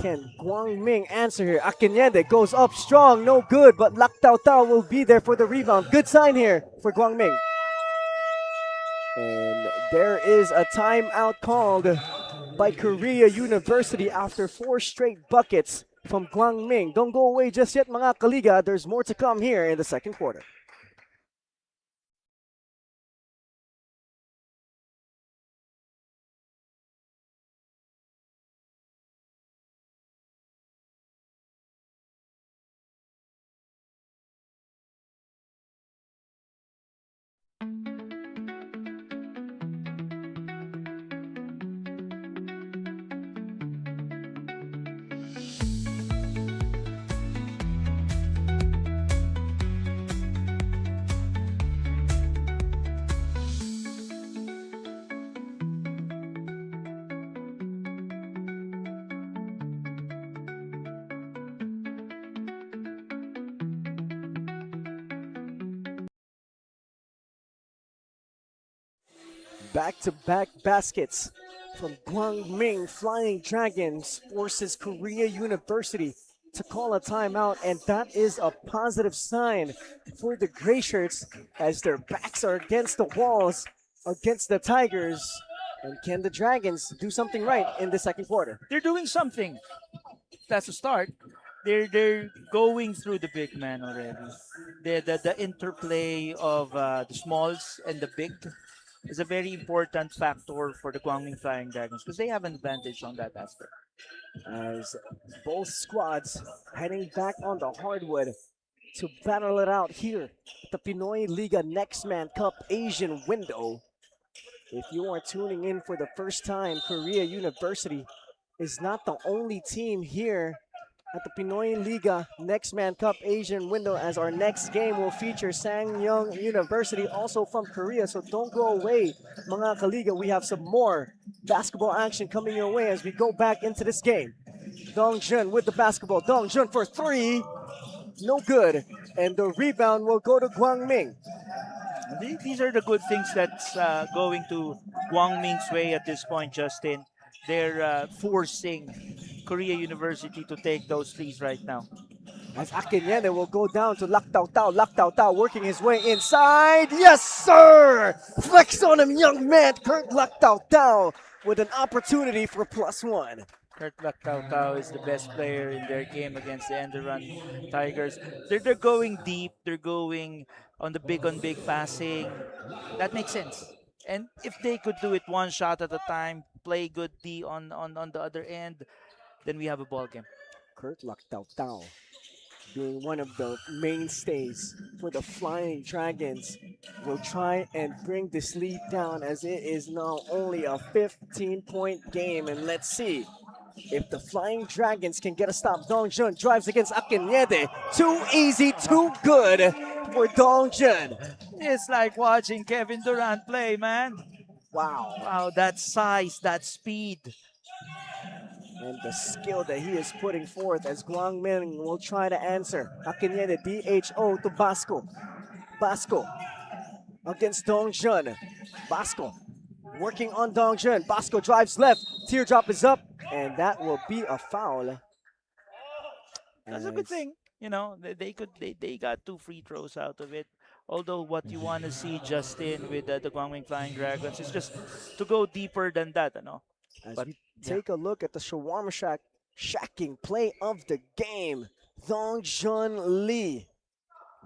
Can Guang Ming answer here? Akinede goes up strong, no good, but Laktautau will be there for the rebound. Good sign here for Guang Ming. And there is a timeout called by Korea University after 4 straight buckets from Guang Ming. Don't go away just yet, mga kaliga. There's more to come here in the second quarter. Back-to-back baskets from Guang Ming Flying Dragons forces Korea University to call a timeout, and that is a positive sign for the Gray Shirts as their backs are against the walls against the Tigers. And can the Dragons do something right in the second quarter? They're doing something. That's a start. They're going through the big man already. The interplay of the smalls and the big is a very important factor for the Guangming Flying Dragons because they have an advantage on that aspect. As both squads heading back on the hardwood to battle it out here at the Pinoyliga NEXTMAN Cup Asian window. If you are tuning in for the first time, Korea University is not the only team here at the Pinoyliga NEXTMAN Cup Asian window, as our next game will feature Sangyeong University, also from Korea. So don't go away, mga kaliga. We have some more basketball action coming your way as we go back into this game. Dongjun with the basketball. Dongjun for three. No good. And the rebound will go to Guang Ming. These are the good things that's going to Guang Ming's way at this point, Justin. They're forcing Korea University to take those threes right now. As Akinede will go down to Laktautau. Laktautau working his way inside. Yes, sir! Flex on him, young man. Kurt Laktautau with an opportunity for +1. Kurt Laktautau is the best player in their game against the Enderun Tigers. They're going deep. They're going on big passing. That makes sense. And if they could do it one shot at a time, play good D on the other end, then we have a ball game. Kurt Laktautau being one of the mainstays for the Flying Dragons will try and bring this lead down, as it is now only a 15-point game. And let's see if the Flying Dragons can get a stop. Dongjun drives against Akinede. Too easy, too good for Dongjun. It's like watching Kevin Durant play, man. Wow. Wow, that size, that speed. And the skill that he is putting forth as Guang Ming will try to answer. Akinede, DHO to Basco. Basco against Dongjun. Basco working on Dongjun. Basco drives left. Teardrop is up. And that will be a foul. That's a good thing. You know, they got 2 free throws out of it. Although what you want to see, Justin, with the Guangming Flying Dragons is just to go deeper than that, you know. As But we take a look at the Shawarma Shack Shacking play of the game. Dongjun Lee.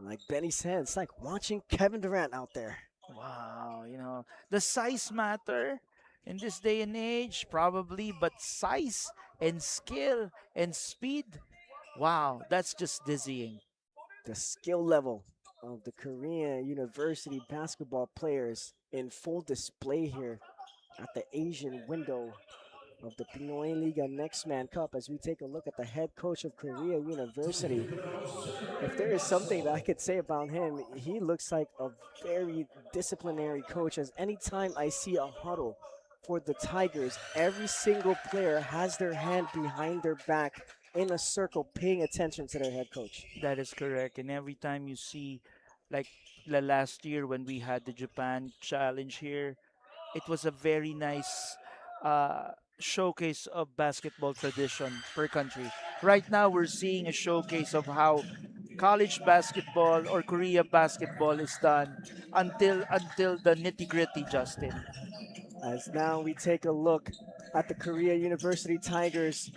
Like Benny said, it's like watching Kevin Durant out there. Wow, the size matter in this day and age, probably, but size and skill and speed, wow, that's just dizzying. The skill level of the Korea University basketball players in full display here at the Asian window of the Pinoyliga NEXTMAN Cup as we take a look at the head coach of Korea University. If there is something that I could say about him, he looks like a very disciplinary coach, as anytime I see a huddle for the Tigers, every single player has their hand behind their back in a circle paying attention to their head coach. That is correct. And every time you see, like the last year when we had the Japan challenge here, it was a very nice uh, showcase of basketball tradition per country. Right now, we're seeing a showcase of how college basketball or Korea basketball is done until the nitty gritty, Justin. As now we take a look at the Korea University Tigers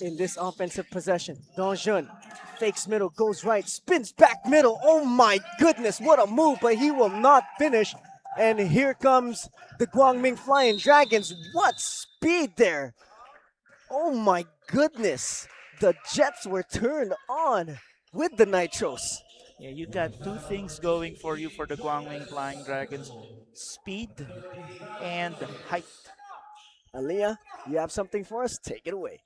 in this offensive possession. Dongjun fakes middle, goes right, spins back middle. Oh my goodness, what a move, but he will not finish. And here comes the Guang Ming Flying Dragons. What speed there! Oh my goodness, the Jets were turned on with the Nitros. Yeah, you got two things going for you for the Guangming Flying Dragons: speed and height. Aliyah, you have something for us? Take it away.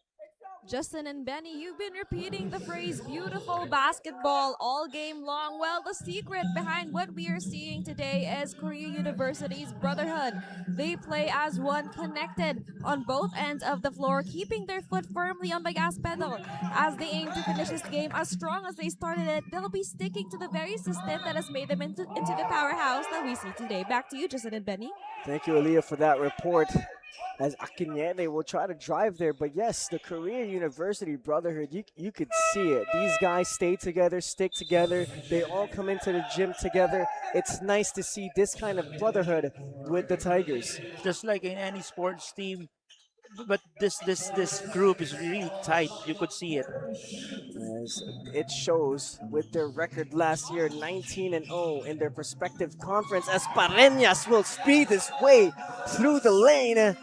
Justin and Benny, you've been repeating the phrase beautiful basketball all game long. Well, the secret behind what we are seeing today is Korea University's brotherhood. They play as one, connected on both ends of the floor, keeping their foot firmly on the gas pedal. As they aim to finish this game as strong as they started it, they'll be sticking to the very system that has made them into the powerhouse that we see today. Back to you, Justin and Benny. Thank you, Aliyah, for that report. As Akinyele will try to drive there, but yes, the Korea University Brotherhood, you could see it. These guys stay together, stick together. They all come into the gym together. It's nice to see this kind of brotherhood with the Tigers. Just like in any sports team, but this group is really tight. You could see it. As it shows with their record last year, 19-0 in their respective conference, as Pareñas will speed his way through the lane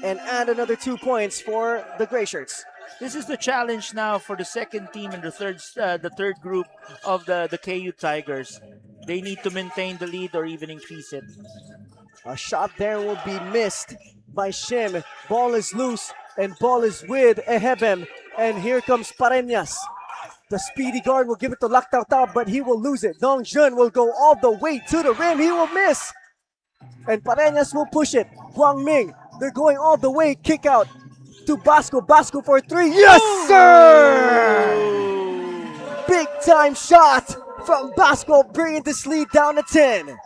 and add another 2 points for the Gray Shirts. This is the challenge now for the second team and the third group of the KU Tigers. They need to maintain the lead or even increase it. A shot there will be missed by Shim. Ball is loose and ball is with Ehebem. And here comes Pareñas. The speedy guard will give it to Lac Tao Tao, but he will lose it. Dongjun will go all the way to the rim. He will miss. And Pareñas will push it. Guang Ming, they're going all the way. Kick out to Basco. Basco for 3. Yes, sir! Big time shot from Basco, bringing this lead down to 10.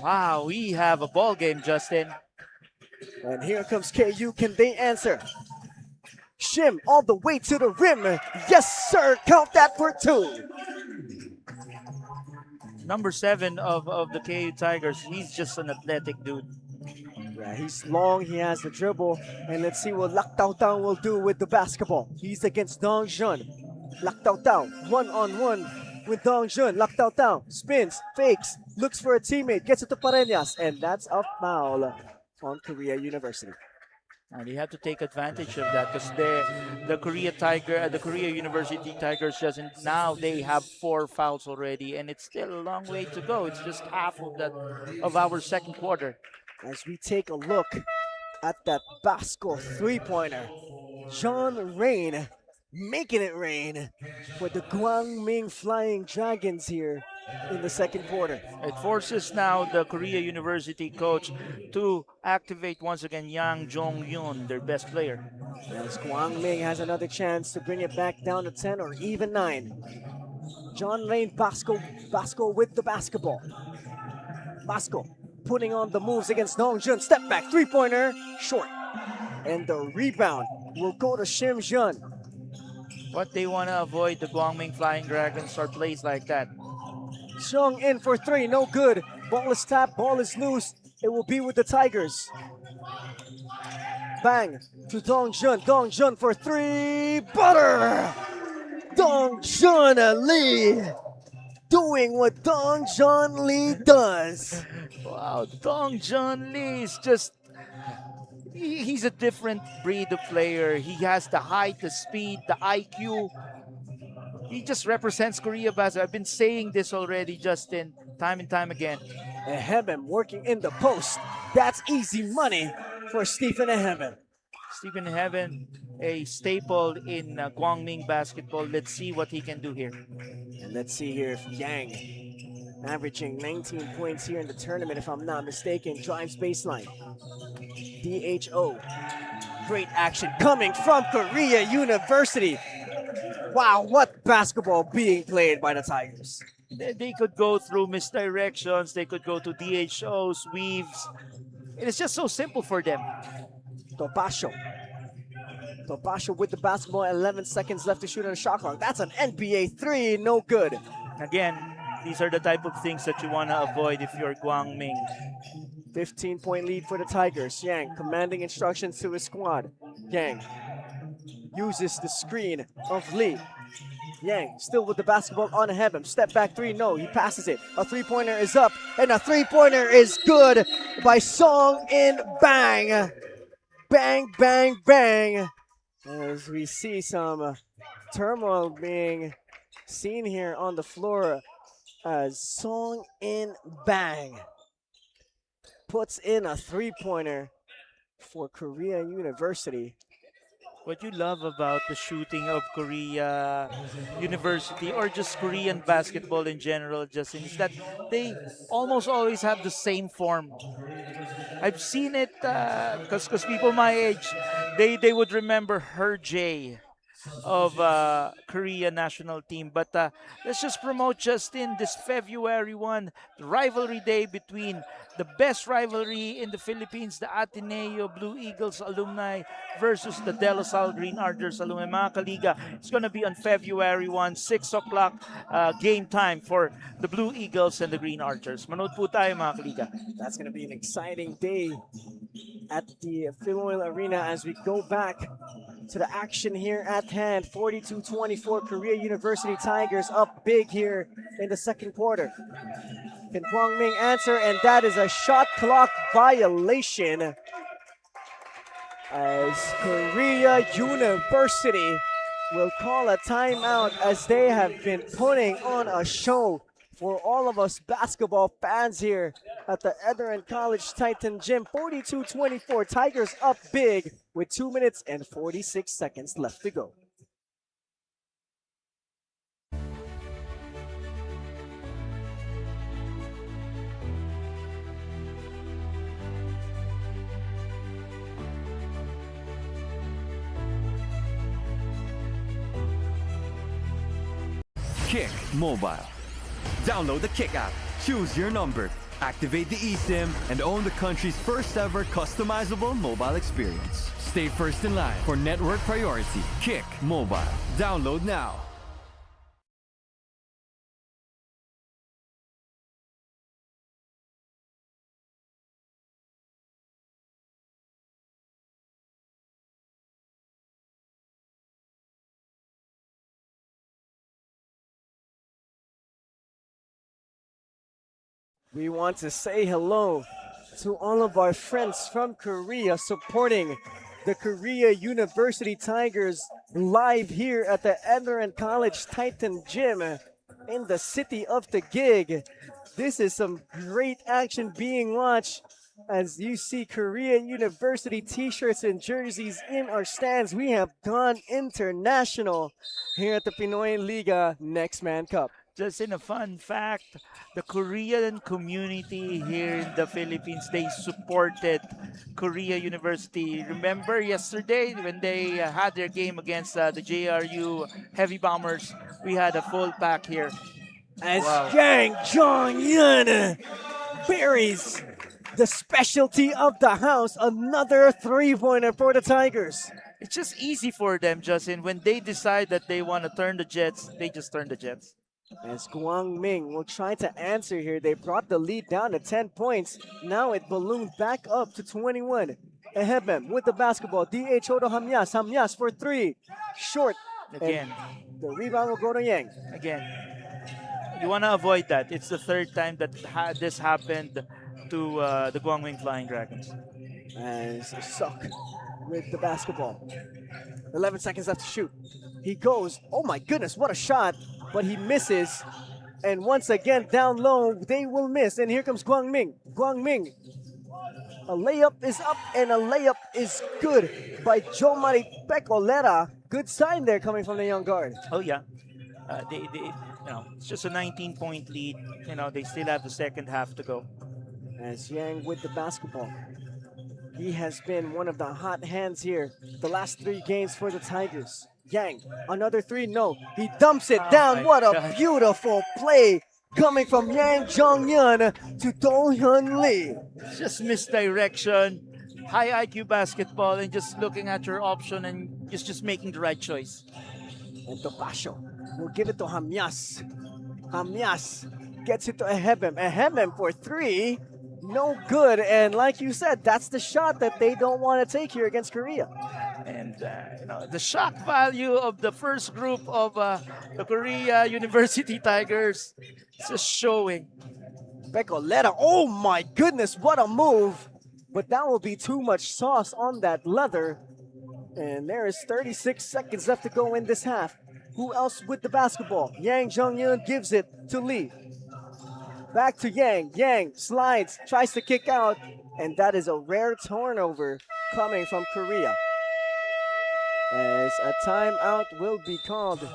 Wow, we have a ball game, Justin. And here comes KU. Can they answer? Shim all the way to the rim. Yes, sir. Count that for 2. Number 7 of the KU Tigers, he's just an athletic dude. Yeah, he's long. He has the dribble. And let's see what Lac Tao Tao will do with the basketball. He's against Dongjun. Lac Tao Tao, 1-on-1 with Dongjun. Lac Tao Tao spins, fakes, looks for a teammate, gets it to Pareñas. And that's a foul on Korea University. And they have to take advantage of that because the Korea University Tigers they have 4 fouls already, and it's still a long way to go. It's just half of our second quarter. As we take a look at that Basco 3-pointer, John Rain making it rain for the Guang Ming Flying Dragons here in the second quarter. It forces now the Korea University coach to activate once again Yang Jong-yoon, their best player. As Guang Ming has another chance to bring it back down to 10 or even 9. John Rain Basco with the basketball. Basco putting on the moves against Dongjun. Step back, 3-pointer, short. And the rebound will go to Shim Jun. What they want to avoid, the Guangming Flying Dragons, are plays like that. Chung in for 3, no good. Ball is tapped, ball is loose. It will be with the Tigers. Bang, to Dongjun. Dongjun for three. Butter! Dongjun Lee doing what Dongjun Lee does. Wow, Dong Jun Lee is just he's a different breed of player. He has the height, the speed, the IQ. He just represents Korea basketball. I've been saying this already, Justin, time and time again. Eheben working in the post. That's easy money for Stephen Eheben. Stephen Heaven, a staple in Guang Ming basketball. Let's see what he can do here. And let's see here if Yang, averaging 19 points here in the tournament, if I'm not mistaken, drives baseline. DHO. Great action coming from Korea University. Wow, what basketball being played by the Tigers. They could go through misdirections. They could go to DHOs, weaves. It is just so simple for them. Topacio. Topacio with the basketball, 11 seconds left to shoot on a shot clock. That's an NBA three, no good. Again, these are the type of things that you want to avoid if you're Guang Ming. 15-point lead for the Tigers. Yang commanding instructions to his squad. Yang uses the screen of Lee. Yang still with the basketball on him. Step back three, no, he passes it. A three-pointer is up, and a three-pointer is good by Song In Bang. Bang, bang, bang. As we see some turmoil being seen here on the floor as Song In Bang puts in a three-pointer for Korea University. What you love about the shooting of Korea University or just Korean basketball in general, Justin, is that they almost always have the same form. I've seen it because people my age, they would remember Her J of Korea national team. But let's just promote Justin this February 1, the rivalry day between the best rivalry in the Philippines, the Ateneo Blue Eagles alumni versus the De La Salle Green Archers alumni. Mga kaliga, it's going to be on February 1, 6 o'clock game time for the Blue Eagles and the Green Archers. Manood po tayo mga kaliga. That's going to be an exciting day at the Pinoyliga Arena as we go back to the action here at hand. 42-24, Korea University Tigers up big here in the second quarter. Can Guang Ming answer? And that is a shot clock violation as Korea University will call a timeout as they have been putting on a show for all of us basketball fans here at the Ethern College Titan Gym. 42-24, Tigers up big with 2 minutes and 46 seconds left to go. Kick Mobile. Download the Kick app, choose your number, activate the eSIM, and own the country's first ever customizable mobile experience. Stay first in line for network priority. Kick Mobile. Download now. We want to say hello to all of our friends from Korea supporting the Korea University Tigers live here at the Ethern College Titan Gym in the city of Taguig. This is some great action being watched as you see Korea University t-shirts and jerseys in our stands. We have gone international here at the Pinoyliga NEXTMAN Cup. Just in a fun fact, the Korean community here in the Philippines, they supported Korea University. Remember yesterday when they had their game against the JRU Heavy Bombers, we had a full pack here. As Yang Jong-yun buries the specialty of the house, another three-pointer for the Tigers. It's just easy for them, Justin. When they decide that they want to turn the Jets, they just turn the Jets. As Guang Ming will try to answer here, they brought the lead down to 10 points. Now it ballooned back up to 21. Ehebem with the basketball. DH Odo Hamyas. Hamyas for three. Short. Again, The rebound will go to Yang. again, you want to avoid that. It's the third time that this happened to the Guang Ming Flying Dragons. And Sok with the basketball. 11 seconds left to shoot. He goes. Oh my goodness, what a shot. But he misses. And once again, down low, they will miss. And here comes Guang Ming. Guang Ming. A layup is up and a layup is good by Jomari Pecolera. Good sign there coming from the young guard. Oh yeah, it's just a 19-point lead. They still have the second half to go. As Yang with the basketball. He has been one of the hot hands here the last 3 games for the Tigers. Yang, another 3, no. He dumps it down. What a beautiful play coming from Yang Jong-yun to Do-hyun Lee. It's just misdirection, high IQ basketball, and just looking at your option and just making the right choice. And Topasio will give it to Hamyas. Hamyas gets it to Ehebem. Ehebem for 3. No good. And like you said, that's the shot that they don't want to take here against Korea. And the shock value of the first group of the Korea University Tigers is just showing. Pecolera, oh my goodness, what a move. But that will be too much sauce on that leather. And there is 36 seconds left to go in this half. Who else with the basketball? Yang Jong-yun gives it to Lee. Back to Yang. Yang slides, tries to kick out. And that is a rare turnover coming from Korea. As a timeout will be called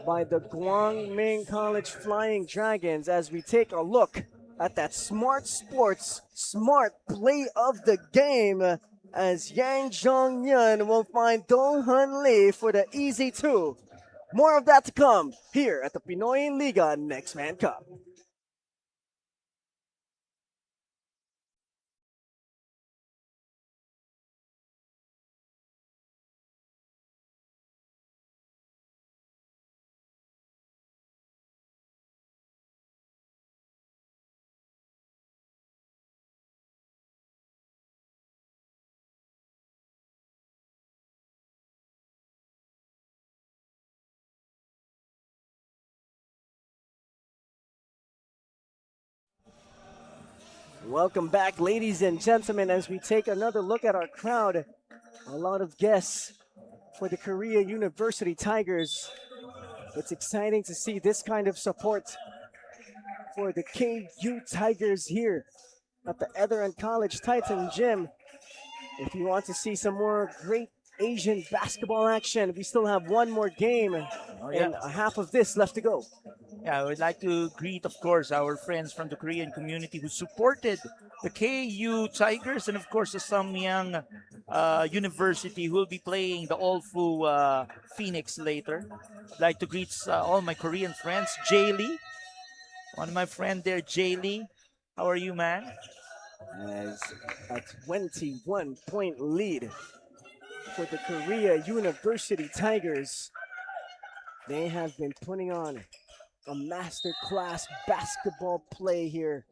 by the Guang Ming College Flying Dragons as we take a look at that smart sports, smart play of the game as Yang Jong-yun will find Do-hyun Lee for the easy 2. More of that to come here at the Pinoyliga Next Man Cup. Welcome back, ladies and gentlemen, as we take another look at our crowd. A lot of guests for the Korea University Tigers. It's exciting to see this kind of support for the KU Tigers here at the Etheran College Titan Gym. If you want to see some more great Asian basketball action, we still have one more game and a half of this left to go. Yeah, I would like to greet, of course, our friends from the Korean community who supported the KU Tigers and, of course, the Samyang University who will be playing the Olfu Phoenix later. I'd like to greet all my Korean friends. Jay Lee, one of my friends there, Jay Lee. How are you, man? As a 21-point lead for the Korea University Tigers. They have been putting on a masterclass basketball play here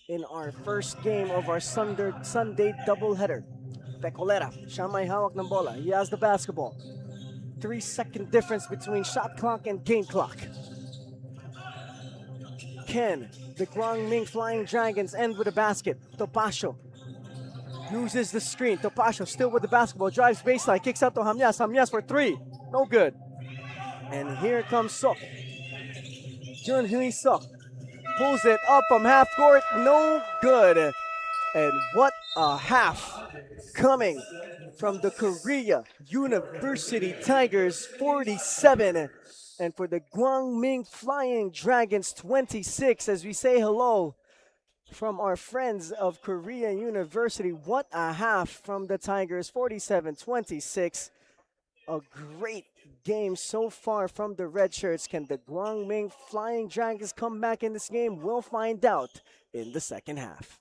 in our first game of our Sunday doubleheader. Pecolera, siya may hawak ng bola. He has the basketball. 3-second difference between shot clock and game clock. Can the Guang Ming Flying Dragons end with a basket? Topasio uses the screen. Topasio still with the basketball. Drives baseline. Kicks out to Hamyas. Hamyas for 3. No good. And here comes Sok. Jun-Hui Sok pulls it up from half court. No good. And what a half coming from the Korea University Tigers, 47. And for the Guang Ming Flying Dragons, 26. As we say hello from our friends of Korea University. What a half from the Tigers, 47-26. A great game so far from the Red Shirts. Can the Guang Ming Flying Dragons come back in this game? We'll find out in the second half.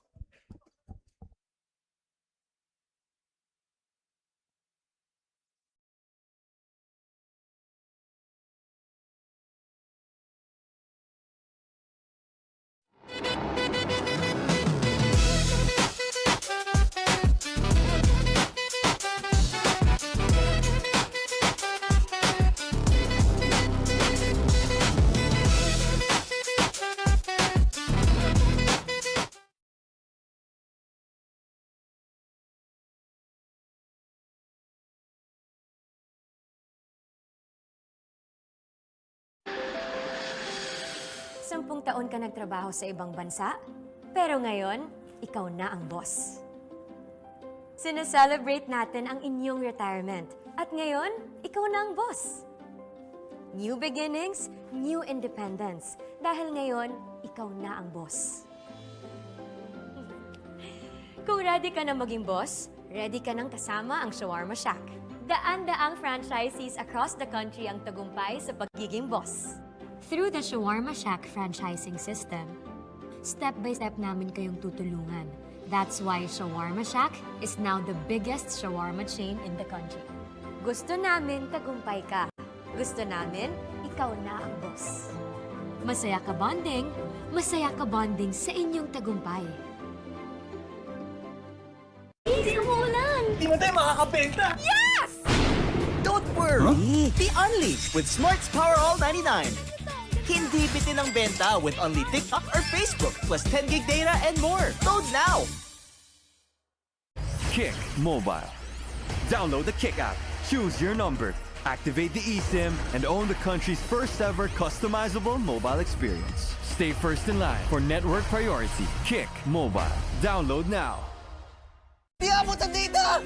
10 taon ka nagtrabaho sa ibang bansa, pero ngayon, ikaw na ang boss. Sineselebrate natin ang inyong retirement at ngayon, ikaw na ang boss. New beginnings, new independence. Dahil ngayon, ikaw na ang boss. Kung ready ka na maging boss, ready ka nang kasama ang Shawarma Shack. Daan-daang franchisees across the country ang tagumpay sa pagiging boss. Through the Shawarma Shack franchising system, step by step namin kayong tutulungan. That's why Shawarma Shack is now the biggest shawarma chain in the country. Gusto namin tagumpay ka. Gusto namin, ikaw na ang boss. Masaya ka bonding sa inyong tagumpay. Hindi umuulan! Di mo tayo makakabenta! Yes! Don't worry! Be unleashed with Smart's Power All 99. Hindi bitin ang benta with only TikTok or Facebook plus 10 gig data and more. Load now! Kick Mobile. Download the Kick app, choose your number, activate the eSIM, and own the country's first ever customizable mobile experience. Stay first in line for network priority. Kick Mobile. Download now. Di abot ang data!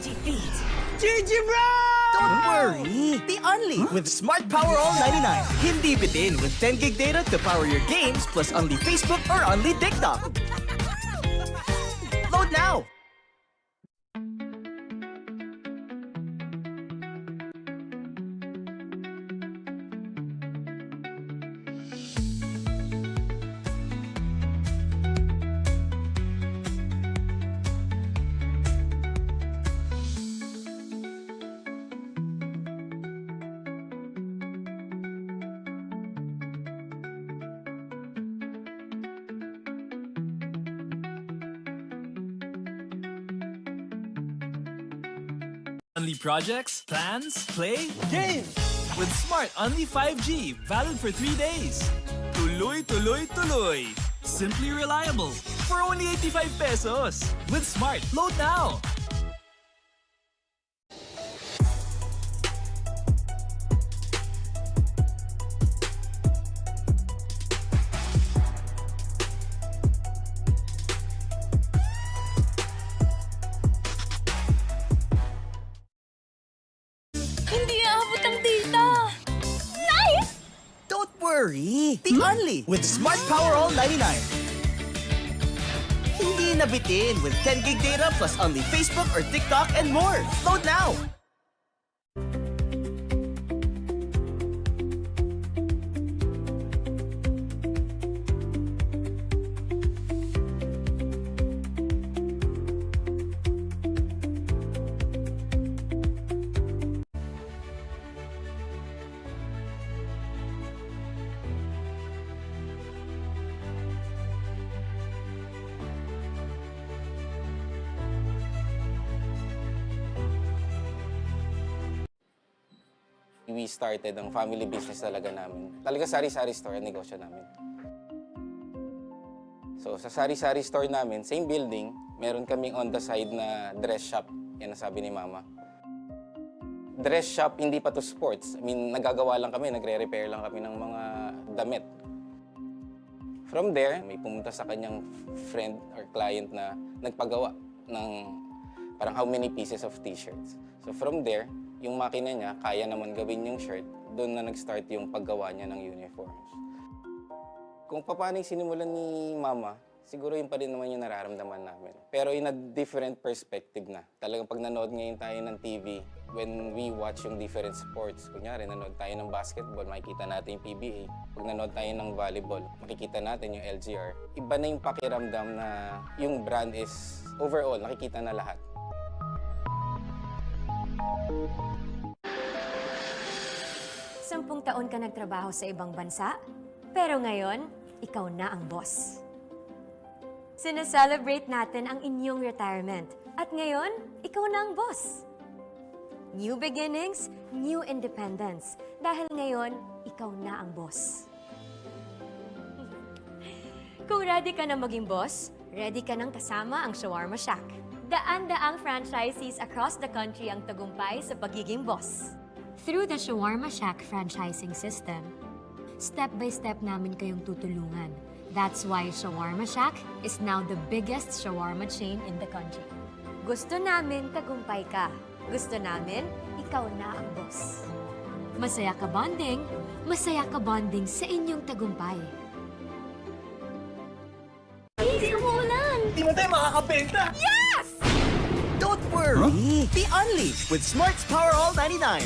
GG bro! Don't worry! Be unleashed with Smart Power All 99. Hindi bitin with 10 gig data to power your games plus only Facebook or only TikTok. Load now! Only projects, plans, play, games! With Smart Only 5G, valid for 3 days. Tuloy, tuloy, tuloy! Simply reliable. For only 85 pesos. With Smart, load now! Hindi aabot ang data! Nice! Don't worry! Be only with Smart Power All 99. Hindi nabitin with 10 gig data plus only Facebook or TikTok and more. Load now! We started ang family business talaga namin. Talaga sari-sari store ang negosyo namin. So sa sari-sari store namin, same building, meron kaming on the side na dress shop. Yan ang sabi ni Mama. Dress shop, hindi pa to sports. I mean, nagagawa lang kami, nagre-repair lang kami ng mga damit. From there, may pumunta sa kanyang friend or client na nagpagawa ng parang how many pieces of t-shirts. So from there, yung makina niya, kaya naman gawin yung shirt, doon na nag-start yung paggawa niya ng uniforms. Kung paano yung sinimulan ni Mama, siguro yun pa rin naman yung nararamdaman namin. Pero in a different perspective na. Talagang pag nanood ngayon tayo ng TV, when we watch yung different sports, kunyari nanood tayo ng basketball, makikita natin yung PBA. Pag nanood tayo ng volleyball, makikita natin yung LGR. Iba na yung pakiramdam na yung brand is overall, nakikita na lahat. Sampung taon ka nagtrabaho sa ibang bansa, pero ngayon, ikaw na ang boss. Sineselebrate natin ang inyong retirement at ngayon, ikaw na ang boss. New beginnings, new independence. Dahil ngayon, ikaw na ang boss. Kung ready ka na maging boss, ready ka nang kasama ang Shawarma Shack. Daan-daang franchisees across the country ang tagumpay sa pagiging boss. Through the Shawarma Shack franchising system, step by step namin kayong tutulungan. That's why Shawarma Shack is now the biggest shawarma chain in the country. Gusto namin tagumpay ka. Gusto namin, ikaw na ang boss. Masaya ka bonding sa inyong tagumpay. Hindi umuulan! Di mo tayo makakabenta! Yes! Don't worry! Be unleashed with Smart's Power All 99.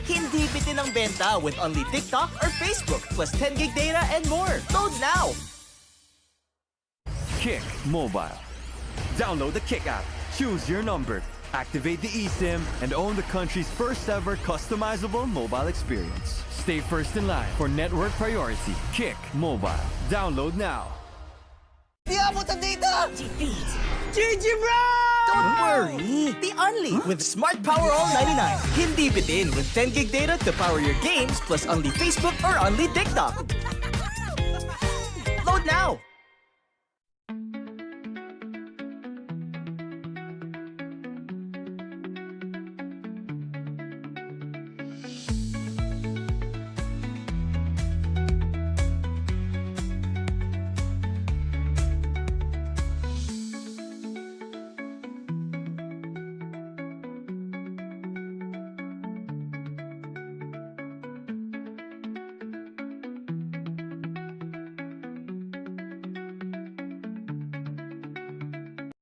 Hindi bitin ang benta with only TikTok or Facebook plus 10 gig data and more. Load now! Kick Mobile. Download the Kick app, choose your number, activate the eSIM, and own the country's first ever customizable mobile experience. Stay first in line for network priority. Kick Mobile. Download now. Di abot ang data! GG bro! Don't worry! Be unleashed with Smart Power All 99. Hindi bitin with 10 gig data to power your games plus only Facebook or only TikTok. Load now!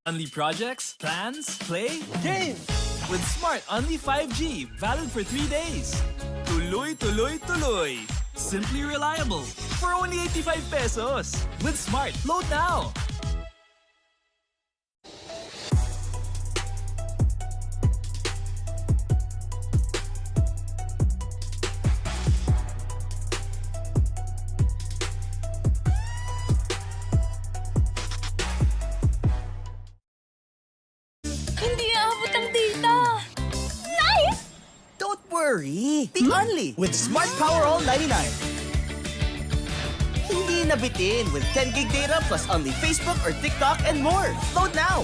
Only projects, plans, play, games! With Smart Only 5G, valid for 3 days. Tuloy, tuloy, tuloy. Simply reliable. For only 85 pesos. With Smart, load now! Hindi aabot ang data! Nice! Don't worry! Be unleashed with Smart Power All 99. Hindi nabitin with 10 gig data plus only Facebook or TikTok and more. Load now!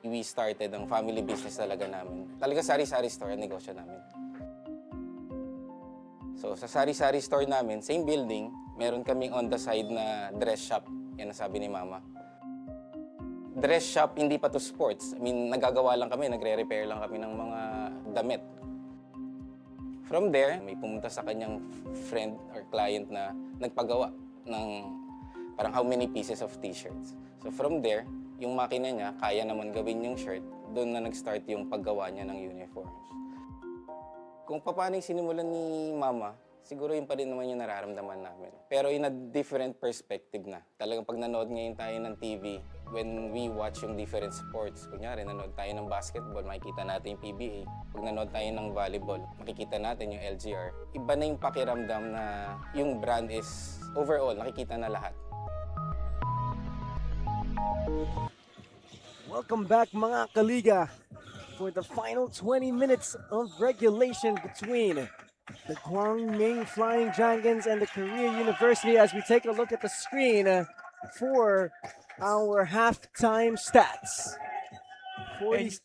We started ang family business talaga namin. Talaga sari-sari store ang negosyo namin. So sa sari-sari store namin, same building, meron kaming on the side na dress shop. Yan ang sabi ni Mama. Dress shop, hindi pa to sports. I mean, nagagawa lang kami, nagre-repair lang kami ng mga damit. From there, may pumunta sa kanyang friend or client na nagpagawa ng parang how many pieces of t-shirts. So from there, yung makina niya, kaya naman gawin yung shirt, doon na nag-start yung paggawa niya ng uniforms. Kung paano yung sinimulan ni Mama, siguro yun pa rin naman yung nararamdaman namin. Pero in a different perspective na. Talagang pag nanood ngayon tayo ng TV, when we watch yung different sports, kunyari nanood tayo ng basketball, makikita natin yung PBA. Pag nanood tayo ng volleyball, makikita natin yung LGR. Iba na yung pakiramdam na yung brand is overall, nakikita na lahat. Welcome back mga kaliga for the final 20 minutes of regulation between the Guang Ming Flying Dragons and the Korea University as we take a look at the screen for our halftime stats. And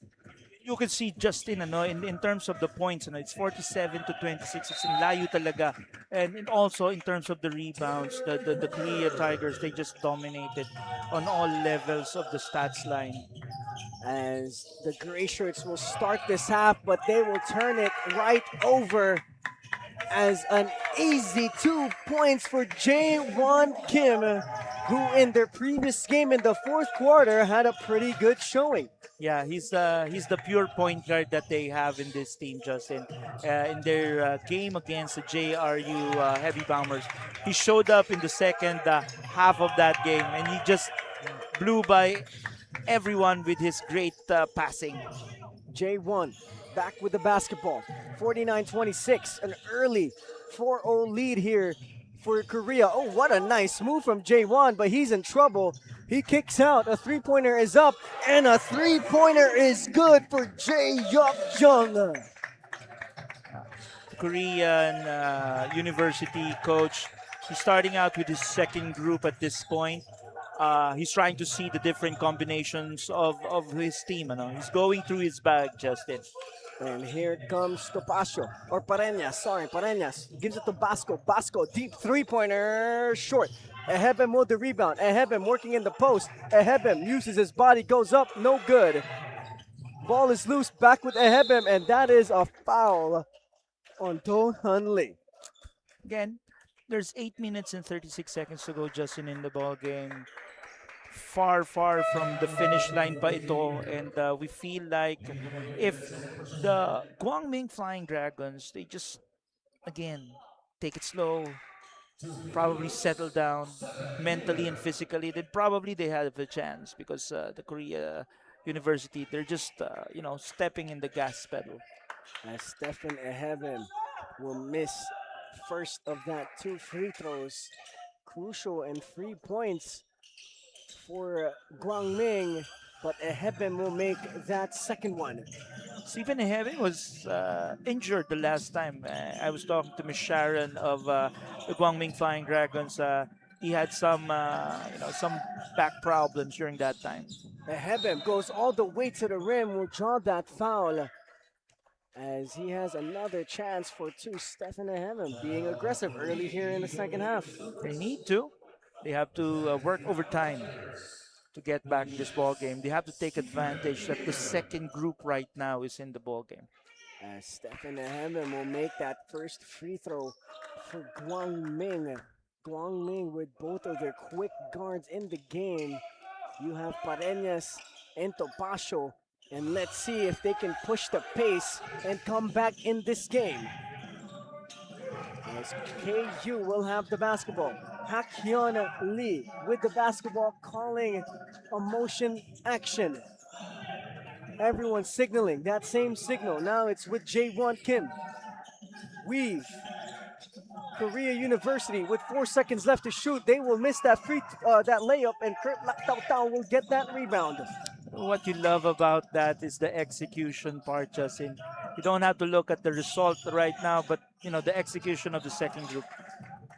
you can see Justin in terms of the points, it's 47 to 26. It's in layo talaga. And also in terms of the rebounds, the Korea Tigers, they just dominated on all levels of the stats line. As the gray shirts will start this half, but they will turn it right over as an easy 2 points for Jae-won Kim, who in their previous game in the fourth quarter had a pretty good showing. Yeah, he's the pure point guard that they have in this team, Justin. In their game against the JRU Heavy Bombers, he showed up in the second half of that game, and he just blew by everyone with his great passing. Jae-won back with the basketball. 49-26, an early 4-0 lead here for Korea. Oh, what a nice move from Jaewon, but he's in trouble. He kicks out. A three-pointer is up, and a three-pointer is good for Jae Yup Jung. Korean university coach. He's starting out with his second group at this point. He's trying to see the different combinations of his team. He's going through his bag, Justin. And here comes Topacio, or Pareñas, sorry, Pareñas. Gives it to Basco. Basco, deep three-pointer, short. Ehebem with the rebound. Ehebem working in the post. Ehebem uses his body, goes up, no good. Ball is loose, back with Ehebem, and that is a foul on Do Hun Lee. Again, there's 8 minutes and 36 seconds to go, Justin, in the ball game. Far from the finish line pa ito, and we feel like if the Guang Ming Flying Dragons, they just, again, take it slow, probably settle down mentally and physically, then probably they have a chance because the Korea University, they're just, stepping in the gas pedal. As Stephen Ehebem will miss first of that 2 free throws. Crucial and 3 points for Guang Ming, but Ehebem will make that second one. Stephen Heving was injured the last time. I was talking to Miss Sharon of the Guangming Flying Dragons. He had some back problems during that time. Ehebem goes all the way to the rim, will draw that foul as he has another chance for 2. Stephen Ehebem being aggressive early here in the second half. They need to. They have to work overtime to get back in this ball game. They have to take advantage that the second group right now is in the ball game. As Stephen Ehebem will make that first free throw for Guang Ming. Guang Ming with both of their quick guards in the game. You have Pareñas and Topacio, and let's see if they can push the pace and come back in this game. As KU will have the basketball. Hakhyun Lee with the basketball, calling a motion action. Everyone signaling that same signal. Now it's with Jaewon Kim. Weave. Korea University with 4 seconds left to shoot. They will miss that that layup, and Kurt Tao will get that rebound. What you love about that is the execution part, Justin. You don't have to look at the result right now, but the execution of the second group.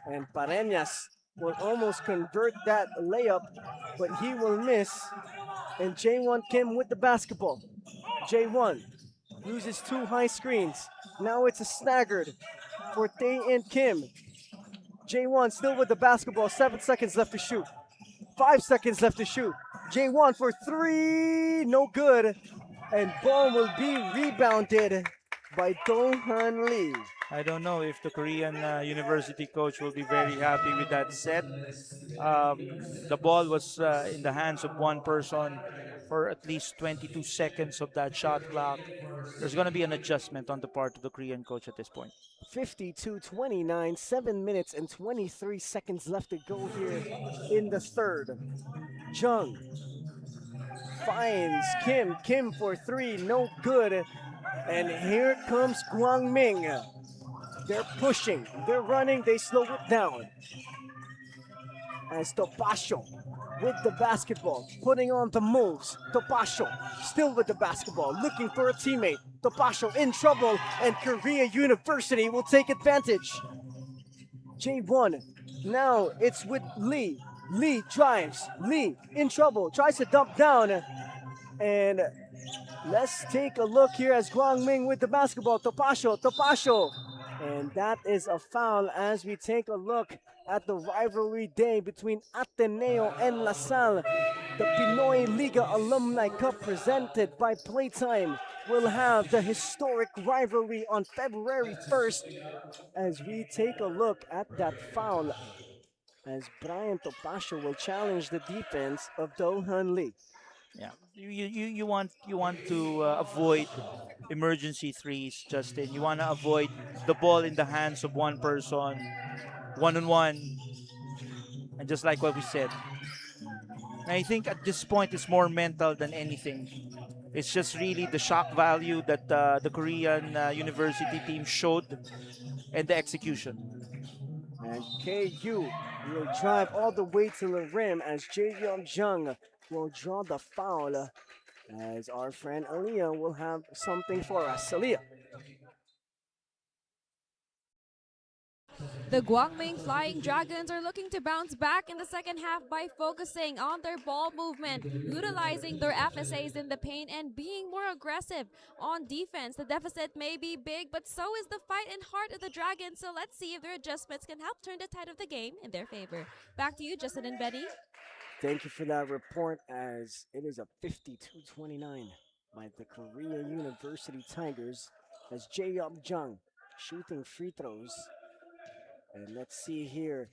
And Pareñas will almost convert that layup, but he will miss. And Jaewon Kim with the basketball. Jaewon uses 2 high screens. Now it's a staggered for Tae and Kim. Jaewon still with the basketball. 7 seconds left to shoot. 5 seconds left to shoot. Jaewon for 3, no good. And ball will be rebounded by Do Han Lee. I don't know if the Korean university coach will be very happy with that set. The ball was in the hands of one person for at least 22 seconds of that shot clock. There's going to be an adjustment on the part of the Korean coach at this point. 52-29, 7 minutes and 23 seconds left to go here in the third. Jung finds Kim. Kim for 3, no good. And here comes Guang Ming. They're pushing, they're running, they slow it down. As Topacio with the basketball, putting on the moves. Topacio still with the basketball, looking for a teammate. Topacio in trouble, and Korea University will take advantage. Jaewon, now it's with Lee. Lee drives, Lee in trouble, tries to dump down. And let's take a look here as Guang Ming with the basketball. Topacio. And that is a foul as we take a look at the rivalry day between Ateneo and LaSalle. The Pinoyliga Alumni Cup presented by Playtime will have the historic rivalry on February 1st as we take a look at that foul as Brian Topacio will challenge the defense of Do Han Lee. Yeah, you want to avoid emergency threes, Justin. You want to avoid the ball in the hands of one person, one-on-one, and just like what we said. I think at this point it's more mental than anything. It's just really the shock value that the Korean university team showed and the execution. And KU will drive all the way to the rim as Jae Jung will draw the foul. As our friend Aaliyah will have something for us. Aaliyah. The Guang Ming Flying Dragons are looking to bounce back in the second half by focusing on their ball movement, utilizing their FSAs in the paint, and being more aggressive on defense. The deficit may be big, but so is the fight and heart of the Dragons. So let's see if their adjustments can help turn the tide of the game in their favor. Back to you, Justin and Betty. Thank you for that report, as it is a 52-29 by the Korea University Tigers as Jae Jung shooting free throws. And let's see here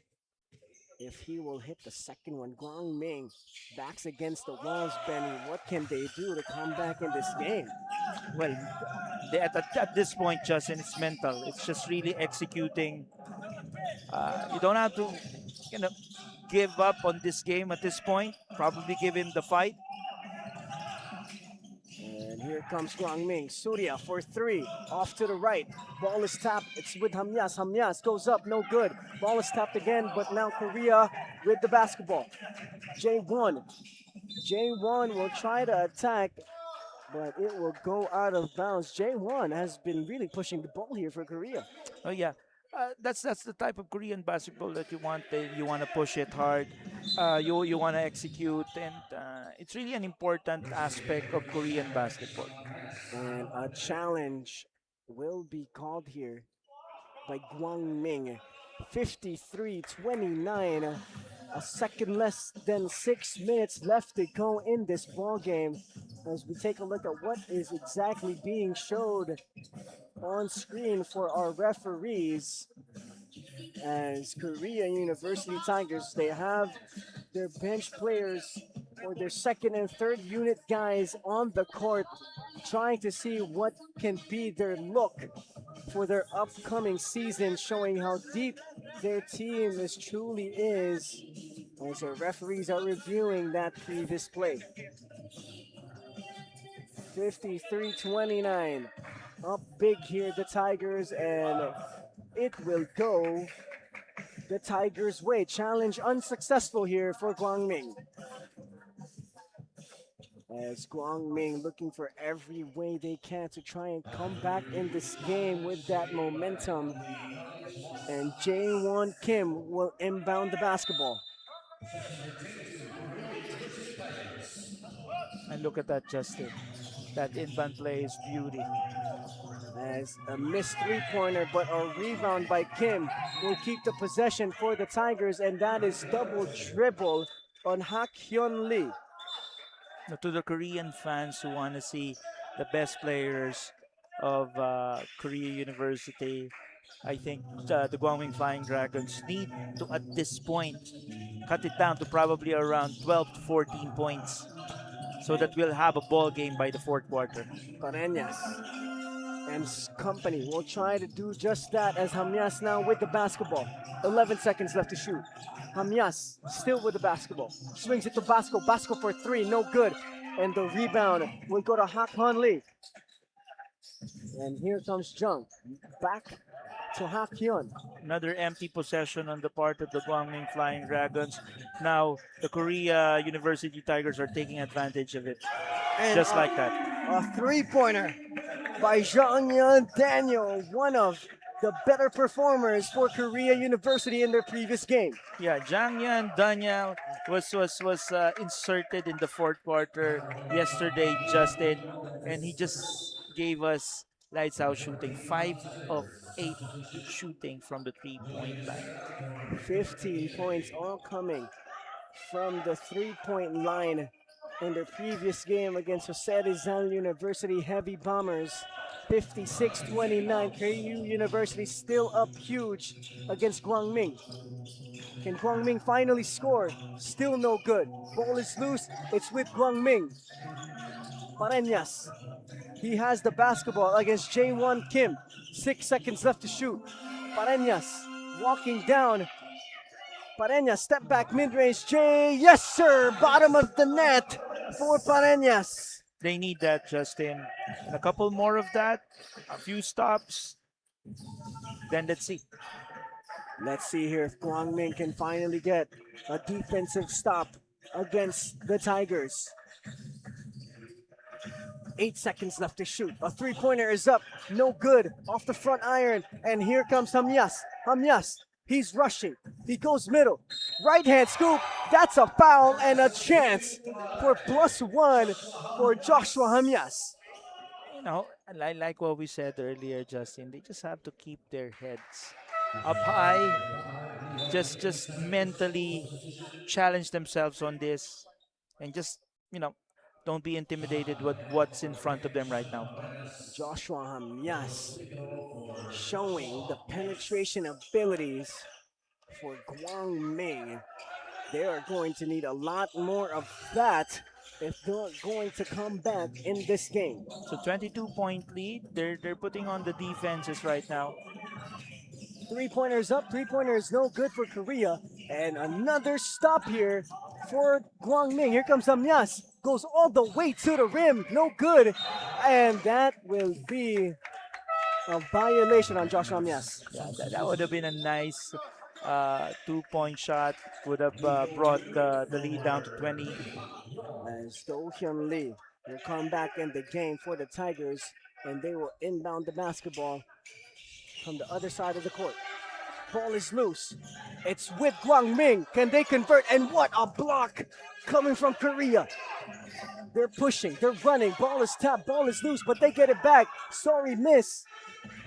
if he will hit the second one. Guang Ming backs against the walls, Benny. What can they do to come back in this game? Well, at this point, Justin, it's mental. It's just really executing. You don't have to, give up on this game at this point. Probably give him the fight. And here comes Guang Ming. Surya for three. Off to the right. Ball is tapped. It's with Hamyas. Hamyas goes up. No good. Ball is tapped again, but now Korea with the basketball. Jae-won. Jae-won will try to attack, but it will go out of bounds. Jae-won has been really pushing the ball here for Korea. Oh yeah, that's the type of Korean basketball that you want. You want to push it hard. You want to execute, and it's really an important aspect of Korean basketball. And a challenge will be called here by Guang Ming. 53-29. A second less than 6 minutes left to go in this ball game. As we take a look at what is exactly being showed on screen for our referees. As Korea University Tigers, they have their bench players or their second and third unit guys on the court trying to see what can be their look for their upcoming season, showing how deep their team truly is as our referees are reviewing that previous play. 53-29. Up big here, the Tigers, and it will go the Tigers' way. Challenge unsuccessful here for Guang Ming. As Guang Ming looking for every way they can to try and come back in this game with that momentum. And Jae-won Kim will inbound the basketball. And look at that, Justin. That inbound play is beauty. As a missed three-pointer, but a rebound by Kim will keep the possession for the Tigers, and that is double dribble on Hak Hyun Lee. Now, to the Korean fans who want to see the best players of Korea University, I think the Guangming Flying Dragons need to, at this point, cut it down to probably around 12 to 14 points so that we'll have a ball game by the fourth quarter. Pareñas and company will try to do just that as Hamyas now with the basketball. 11 seconds left to shoot. Hamyas still with the basketball. Swings it to Basco. Basco for three, no good. And the rebound will go to Hak Hyun Lee. And here comes Jung. Back to Hak Hyun. Another empty possession on the part of the Guangming Flying Dragons. Now, the Korea University Tigers are taking advantage of it. And just like that. A three-pointer by Jeongyeon Daniel, one of the better performers for Korea University in their previous game. Yeah, Jeongyeon Daniel was inserted in the fourth quarter yesterday, Justin, and he just gave us lights out shooting. 5 of 8 shooting from the three-point line. 15 points all coming from the three-point line in their previous game against Jose Rizal University Heavy Bombers. 56-29. KU University still up huge against Guang Ming. Can Guang Ming finally score? Still no good. Ball is loose. It's with Guang Ming. Pareñas. He has the basketball against Jae-won Kim. 6 seconds left to shoot. Pareñas walking down. Pareñas, step back, mid-range, Jay. Yes, sir. Bottom of the net for Pareñas. They need that, Justin. And a couple more of that, a few stops, then let's see. Let's see here if Guang Ming can finally get a defensive stop against the Tigers. 8 seconds left to shoot. A three-pointer is up. No good. Off the front iron. And here comes Hamyas. Hamyas. He's rushing. He goes middle. Right hand scoop. That's a foul and a chance for +1 for Joshua Hamyas. You know, like what we said earlier, Justin, they just have to keep their heads up high. Just mentally challenge themselves on this, and just, don't be intimidated with what's in front of them right now. Joshua Hamyas showing the penetration abilities for Guang Ming. They are going to need a lot more of that if they're going to come back in this game. So 22-point lead. They're putting on the defenses right now. Three-pointers up. Three-pointer is no good for Korea. And another stop here for Guang Ming. Here comes Hamyas. Goes all the way to the rim. No good. And that will be a violation on Joshua Hamyas. Yeah, that would have been a nice 2-point shot. Would have brought the lead down to 20. As Do-hyun Lee will come back in the game for the Tigers, and they will inbound the basketball from the other side of the court. Ball is loose. It's with Guang Ming. Can they convert? And what a block coming from Korea. They're pushing. They're running. Ball is tapped. Ball is loose, but they get it back. Sorry miss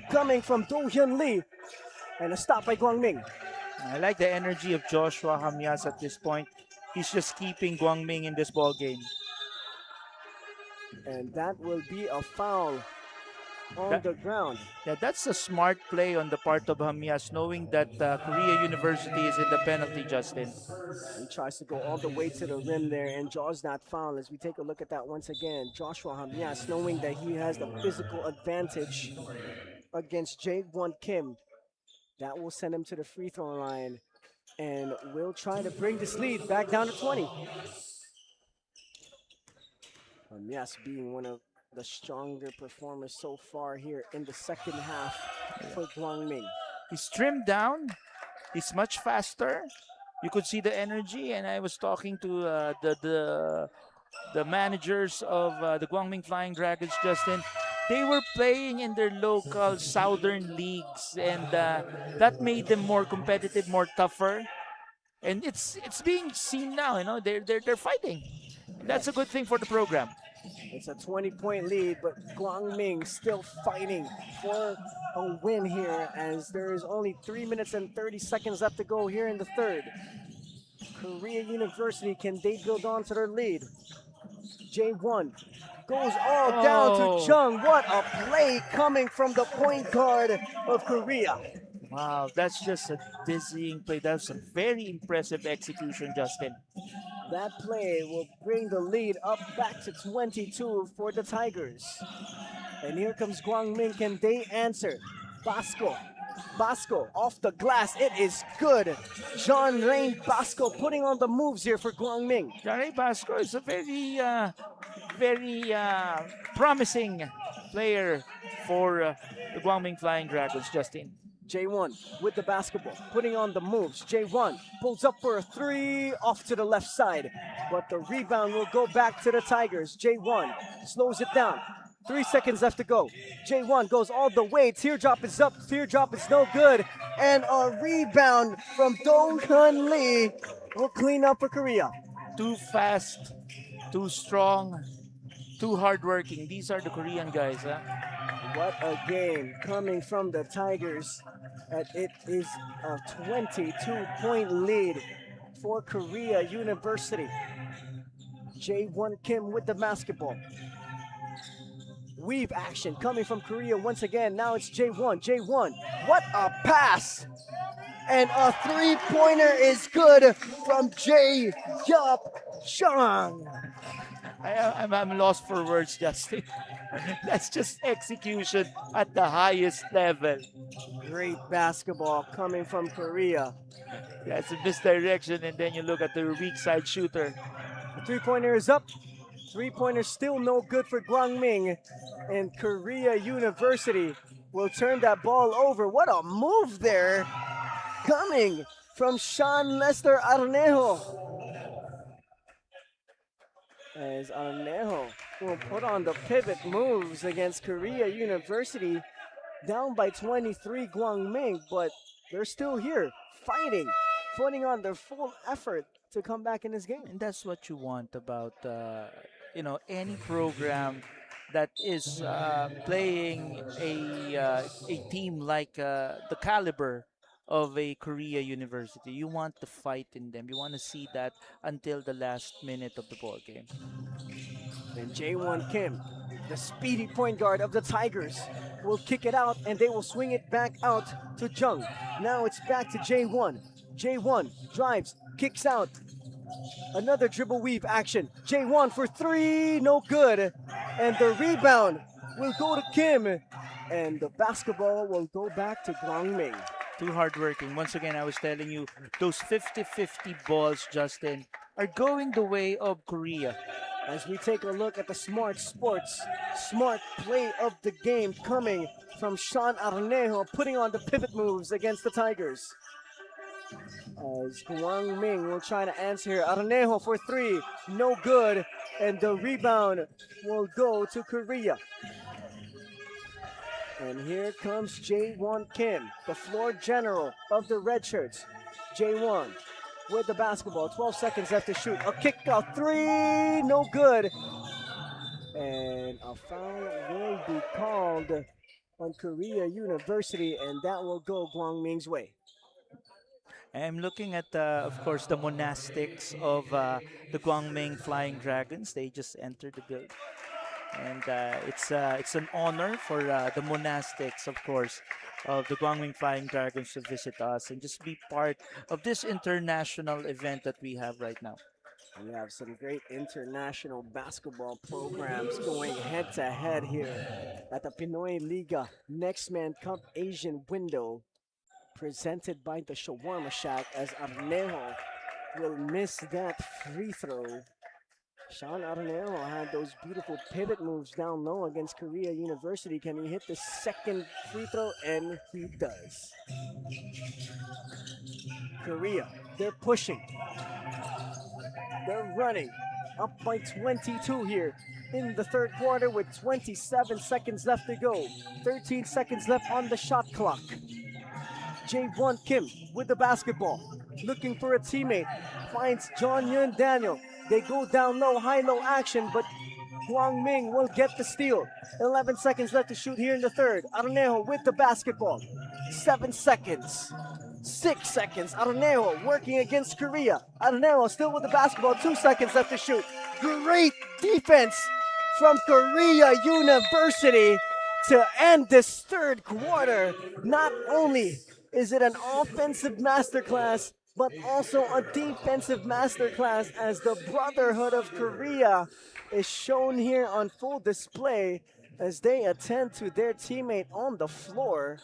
coming from Do-hyun Lee. And a stop by Guang Ming. I like the energy of Joshua Hamyas at this point. He's just keeping Guang Ming in this ball game. And that will be a foul on the ground. Yeah, that's a smart play on the part of Hamyas, knowing that Korea University is in the penalty, Justin. He tries to go all the way to the rim there and draws that foul. As we take a look at that once again, Joshua Hamyas, knowing that he has the physical advantage against Jae-won Kim, that will send him to the free throw line and will try to bring this lead back down to 20. Hamyas being one of the stronger performers so far here in the second half for Guang Ming. He's trimmed down. He's much faster. You could see the energy, and I was talking to the managers of the Guang Ming Flying Dragons, Justin. They were playing in their local southern leagues, and that made them more competitive, more tougher. And it's being seen now. They're fighting. That's a good thing for the program. It's a 20-point lead, but Guang Ming still fighting for a win here, as there is only 3 minutes and 30 seconds left to go here in the third. Korea University, can they build on to their lead? Jae-won goes all down to Jung. What a play coming from the point guard of Korea. Wow, that's just a dizzying play. That's a very impressive execution, Justin. That play will bring the lead up back to 22 for the Tigers. And here comes Guang Ming. Can they answer? Basco off the glass. It is good. John Rain Basco putting on the moves here for Guang Ming. John Rain Basco is a very promising player for the Guang Ming Flying Dragons, Justin. Jae-won with the basketball, putting on the moves. Jae-won pulls up for a three, off to the left side. But the rebound will go back to the Tigers. Jae-won slows it down. 3 seconds left to go. Jae-won goes all the way. Teardrop is up. Teardrop is no good. And a rebound from Do-hyun Lee will clean up for Korea. Too fast, too strong, too hardworking. These are the Korean guys, huh? What a game coming from the Tigers. And it is a 22-point lead for Korea University. Jae-won Kim with the basketball. Weave action coming from Korea once again. Now it's Jae-won. Jae-won, what a pass! And a three-pointer is good from Jae-yup Chung. I'm lost for words, Justin. That's just execution at the highest level. Great basketball coming from Korea. That's a misdirection, and then you look at the weak side shooter. The three-pointer is up. Three-pointer still no good for Guang Ming. And Korea University will turn that ball over. What a move there coming from Sean Lester Arnejo. As Arnejo will put on the pivot moves against Korea University. Down by 23 Guang Ming, but they're still here fighting, putting on their full effort to come back in this game. And that's what you want about any program that is playing a team like the caliber of a Korea University. You want the fight in them. You want to see that until the last minute of the ball game. And Jaewon Kim, the speedy point guard of the Tigers, will kick it out and they will swing it back out to Jung. Now it's back to Jaewon. Jaewon drives, kicks out. Another dribble weave action. Jaewon for three, no good. And the rebound will go to Kim. And the basketball will go back to Guang Ming. Too hardworking. Once again, I was telling you, those 50-50 balls, Justin, are going the way of Korea. As we take a look at the smart play of the game coming from Sean Arnejo, putting on the pivot moves against the Tigers. As Guang Ming will try to answer here. Arnejo for three, no good. And the rebound will go to Korea. And here comes Jaewon Kim, the floor general of the Red Shirts. Jaewon with the basketball, 12 seconds left to shoot. A kick out three, no good. And a foul will be called on Korea University, and that will go Guang Ming's way. I'm looking at, of course, the monastics of the Guang Ming Flying Dragons. They just entered the building. And it's an honor for the monastics, of course, of the Guang Ming Flying Dragons to visit us and just be part of this international event that we have right now. We have some great international basketball programs going head-to-head here at the Pinoyliga NEXTMAN Cup Asian window, presented by the Shawarma Shack, as Arnejo will miss that free throw. Sean Arnejo had those beautiful pivot moves down low against Korea University. Can he hit the second free throw? And he does. Korea, they're pushing. They're running up by 22 here in the third quarter with 27 seconds left to go. 13 seconds left on the shot clock. Jaewon Kim with the basketball, looking for a teammate, finds John Yun Daniel. They go down low, high-low action, but Guang Ming will get the steal. 11 seconds left to shoot here in the third. Arnejo with the basketball. 7 seconds. 6 seconds. Arnejo working against Korea. Arnejo still with the basketball. 2 seconds left to shoot. Great defense from Korea University to end this third quarter. Not only is it an offensive masterclass, but also a defensive masterclass, as the Brotherhood of Korea is shown here on full display as they attend to their teammate on the floor.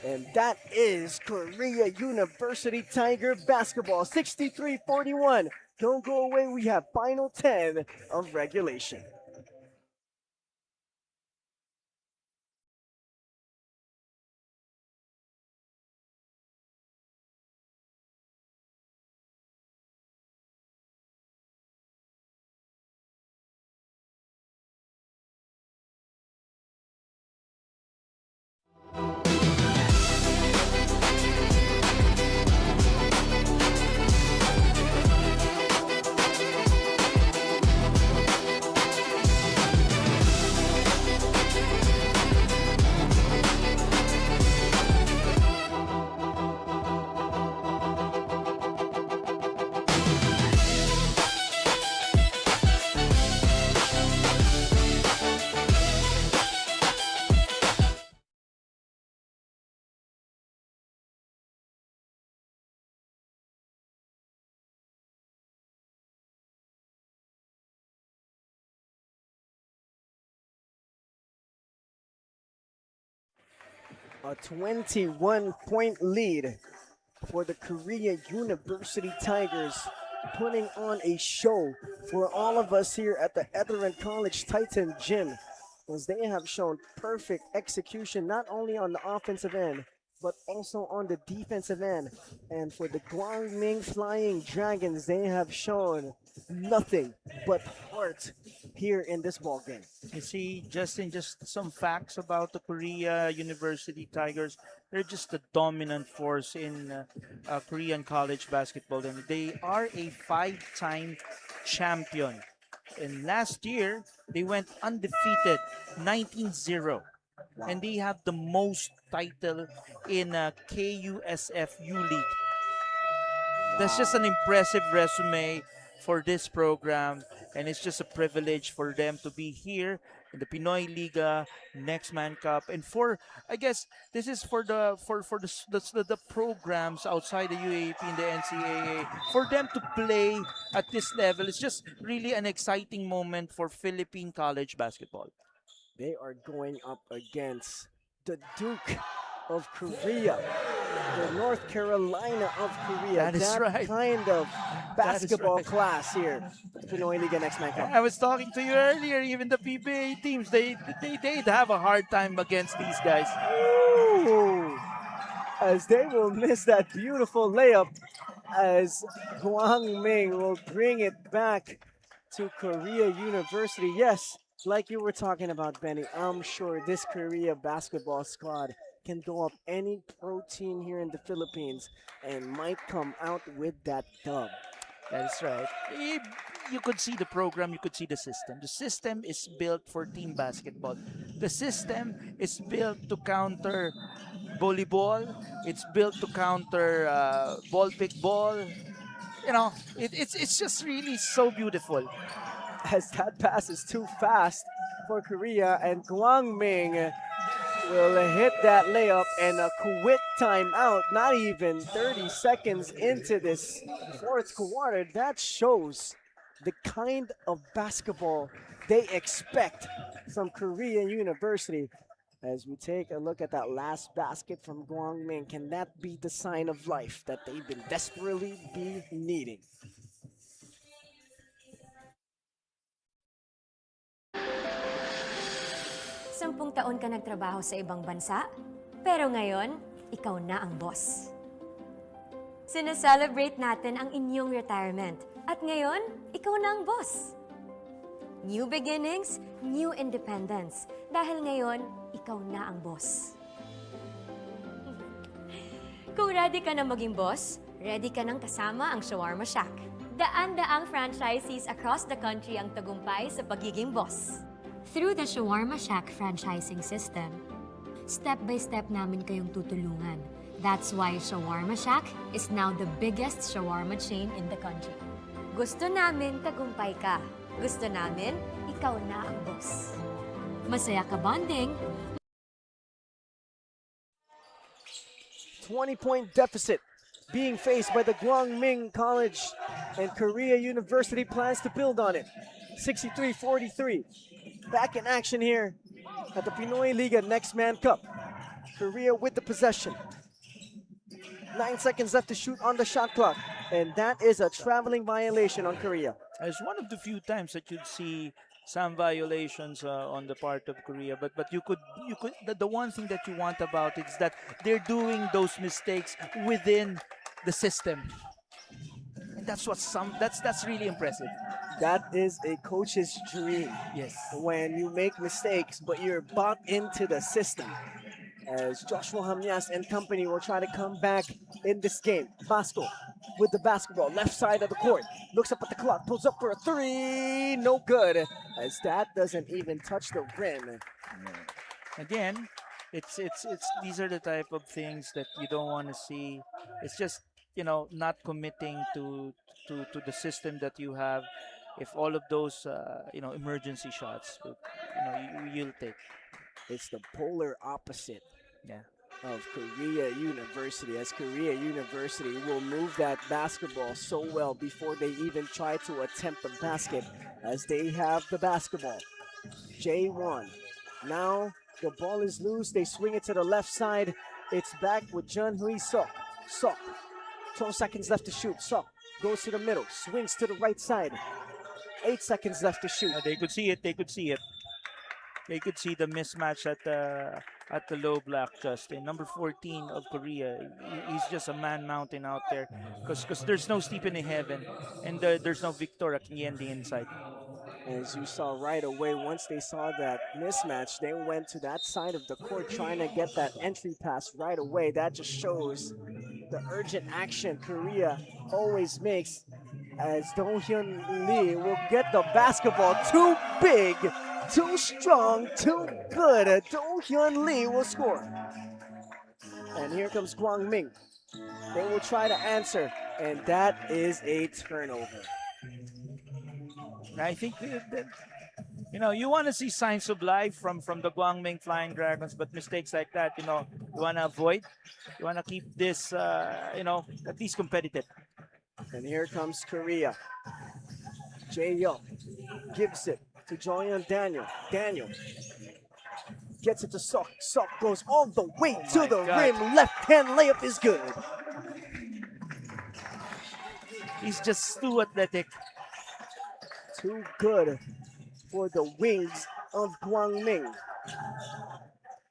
And that is Korea University Tiger basketball, 63-41. Don't go away, we have final 10 of regulation. A 21-point lead for the Korea University Tigers putting on a show for all of us here at the Etherin College Titan Gym, as they have shown perfect execution not only on the offensive end, but also on the defensive end. And for the Guang Ming Flying Dragons, they have shown nothing but heart here in this ball game. You see, Justin, just some facts about the Korea University Tigers. They're just a dominant force in Korean college basketball. And they are a 5-time champion. And last year, they went undefeated, 19-0. And they have the most title in KUSF U-League. That's just an impressive resume for this program, and it's just a privilege for them to be here in the Pinoyliga NEXTMAN Cup. And for, I guess this is for the programs outside the UAP and the NCAA, for them to play at this level. It's just really an exciting moment for Philippine college basketball. They are going up against the Duke of Korea, the North Carolina of Korea. That is right. Kind of basketball right. class here at the Pinoyliga NEXTMAN Cup. I was talking to you earlier, even the PBA teams, they'd have a hard time against these guys. Ooh, as they will miss that beautiful layup, as Guang Ming will bring it back to Korea University. Yes, like you were talking about, Benny, I'm sure this Korea basketball squad can go up any pro team here in the Philippines and might come out with that dub. That is right. You could see the program, you could see the system. The system is built for team basketball. The system is built to counter volleyball. It's built to counter ball pick ball. You know, it's just really so beautiful. As that pass is too fast for Korea, and Guang Ming will hit that layup, and a quick timeout, not even 30 seconds into this fourth quarter. That shows the kind of basketball they expect from Korea University. As we take a look at that last basket from Guang Ming, can that be the sign of life that they've been desperately needing? Sampung taon ka nagtrabaho sa ibang bansa, pero ngayon, ikaw na ang boss. Sineselebrate natin ang inyong retirement, at ngayon, ikaw na ang boss. New beginnings, new independence, dahil ngayon, ikaw na ang boss. Kung ready ka na maging boss, ready ka nang kasama ang Shawarma Shack. Daan-daang franchisees across the country ang tagumpay sa pagiging boss. Through the Shawarma Shack franchising system, step-by-step namin kayong tutulungan. That's why Shawarma Shack is now the biggest shawarma chain in the country. Gusto namin tagumpay ka. Gusto namin, ikaw na ang boss. Masaya ka bonding. 20-point deficit being faced by the Guang Ming College, and Korea University plans to build on it. 63-43. Back in action here at the Pinoyliga NEXTMAN Cup. Korea with the possession. 9 seconds left to shoot on the shot clock, and that is a traveling violation on Korea. It's one of the few times that you'd see some violations on the part of Korea, but you could the one thing that you want about it is that they're doing those mistakes within the system. And that's really impressive. That is a coach's dream. Yes. When you make mistakes, but you're bought into the system. As Joshua Hamyas and company will try to come back in this game. Basco with the basketball, left side of the court. Looks up at the clock, pulls up for a three. No good, as that doesn't even touch the rim. Again, it's these are the type of things that you don't want to see. It's just, not committing to the system that you have. If all of those emergency shots, you'll take. It's the polar opposite of Korea University, as Korea University will move that basketball so well before they even try to attempt the basket, as they have the basketball. J1. Now the ball is loose. They swing it to the left side. It's back with Jun Hui Sok. Sok. 12 seconds left to shoot. Sok goes to the middle, swings to the right side. 8 seconds left to shoot. They could see it. They could see it. They could see the mismatch at the low block, Justin. Number 14 of Korea. He's just a man mountain out there because there's no Stephen in heaven and there's no Victor Akiendi inside. As you saw right away, once they saw that mismatch, they went to that side of the court trying to get that entry pass right away. That just shows the urgent action Korea always makes, as Do-hyun Lee will get the basketball. Too big, too strong, too good. Do-hyun Lee will score. And here comes Guang Ming. They will try to answer, and that is a turnover. I think you want to see signs of life from the Guang Ming Flying Dragons, but mistakes like that, you want to avoid. You want to keep this, at least competitive. And here comes Korea. Jae-young gives it to Joyeon Daniel. Daniel gets it to Sok. Sok goes all the way to the rim. Left-hand layup is good. He's just too athletic. Too good for the wings of Guang Ming.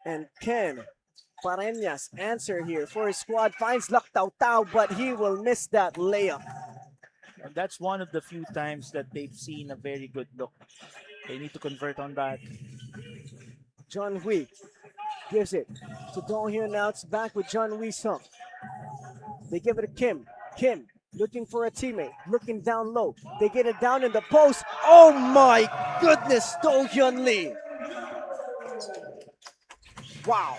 And Ken Pareñas answer here for his squad. Finds Lak Tao Tao, but he will miss that layup. And that's one of the few times that they've seen a very good look. They need to convert on that. John Hui gives it to Do-hyun. Now it's back with John Hui Sung. They give it to Kim. Kim looking for a teammate, looking down low. They get it down in the post. Oh my goodness, Do-hyun Lee. Wow.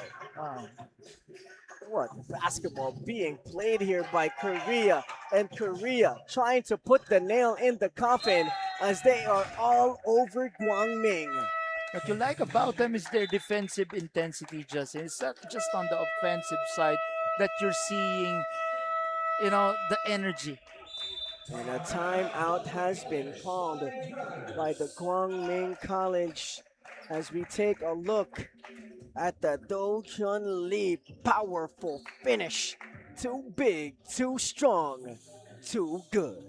What basketball being played here by Korea. And Korea trying to put the nail in the coffin as they are all over Guang Ming. What you like about them is their defensive intensity, Justin. It's not just on the offensive side that you're seeing, the energy. And a timeout has been called by the Guang Ming College as we take a look at the Do-hyun Lee powerful finish. Too big, too strong, too good.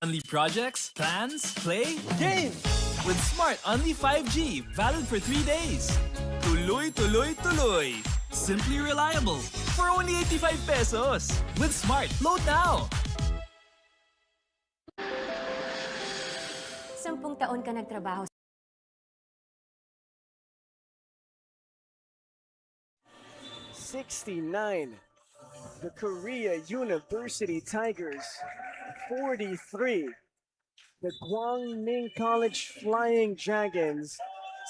Only projects, plans, play, games! With Smart Only 5G, valid for 3 days. Tuloy, tuloy, tuloy. Simply reliable. For only 85 pesos. With Smart, load now! 10 taon ka nagtrabaho. $69. The Korea University Tigers. 43. The Guang Ming College Flying Dragons.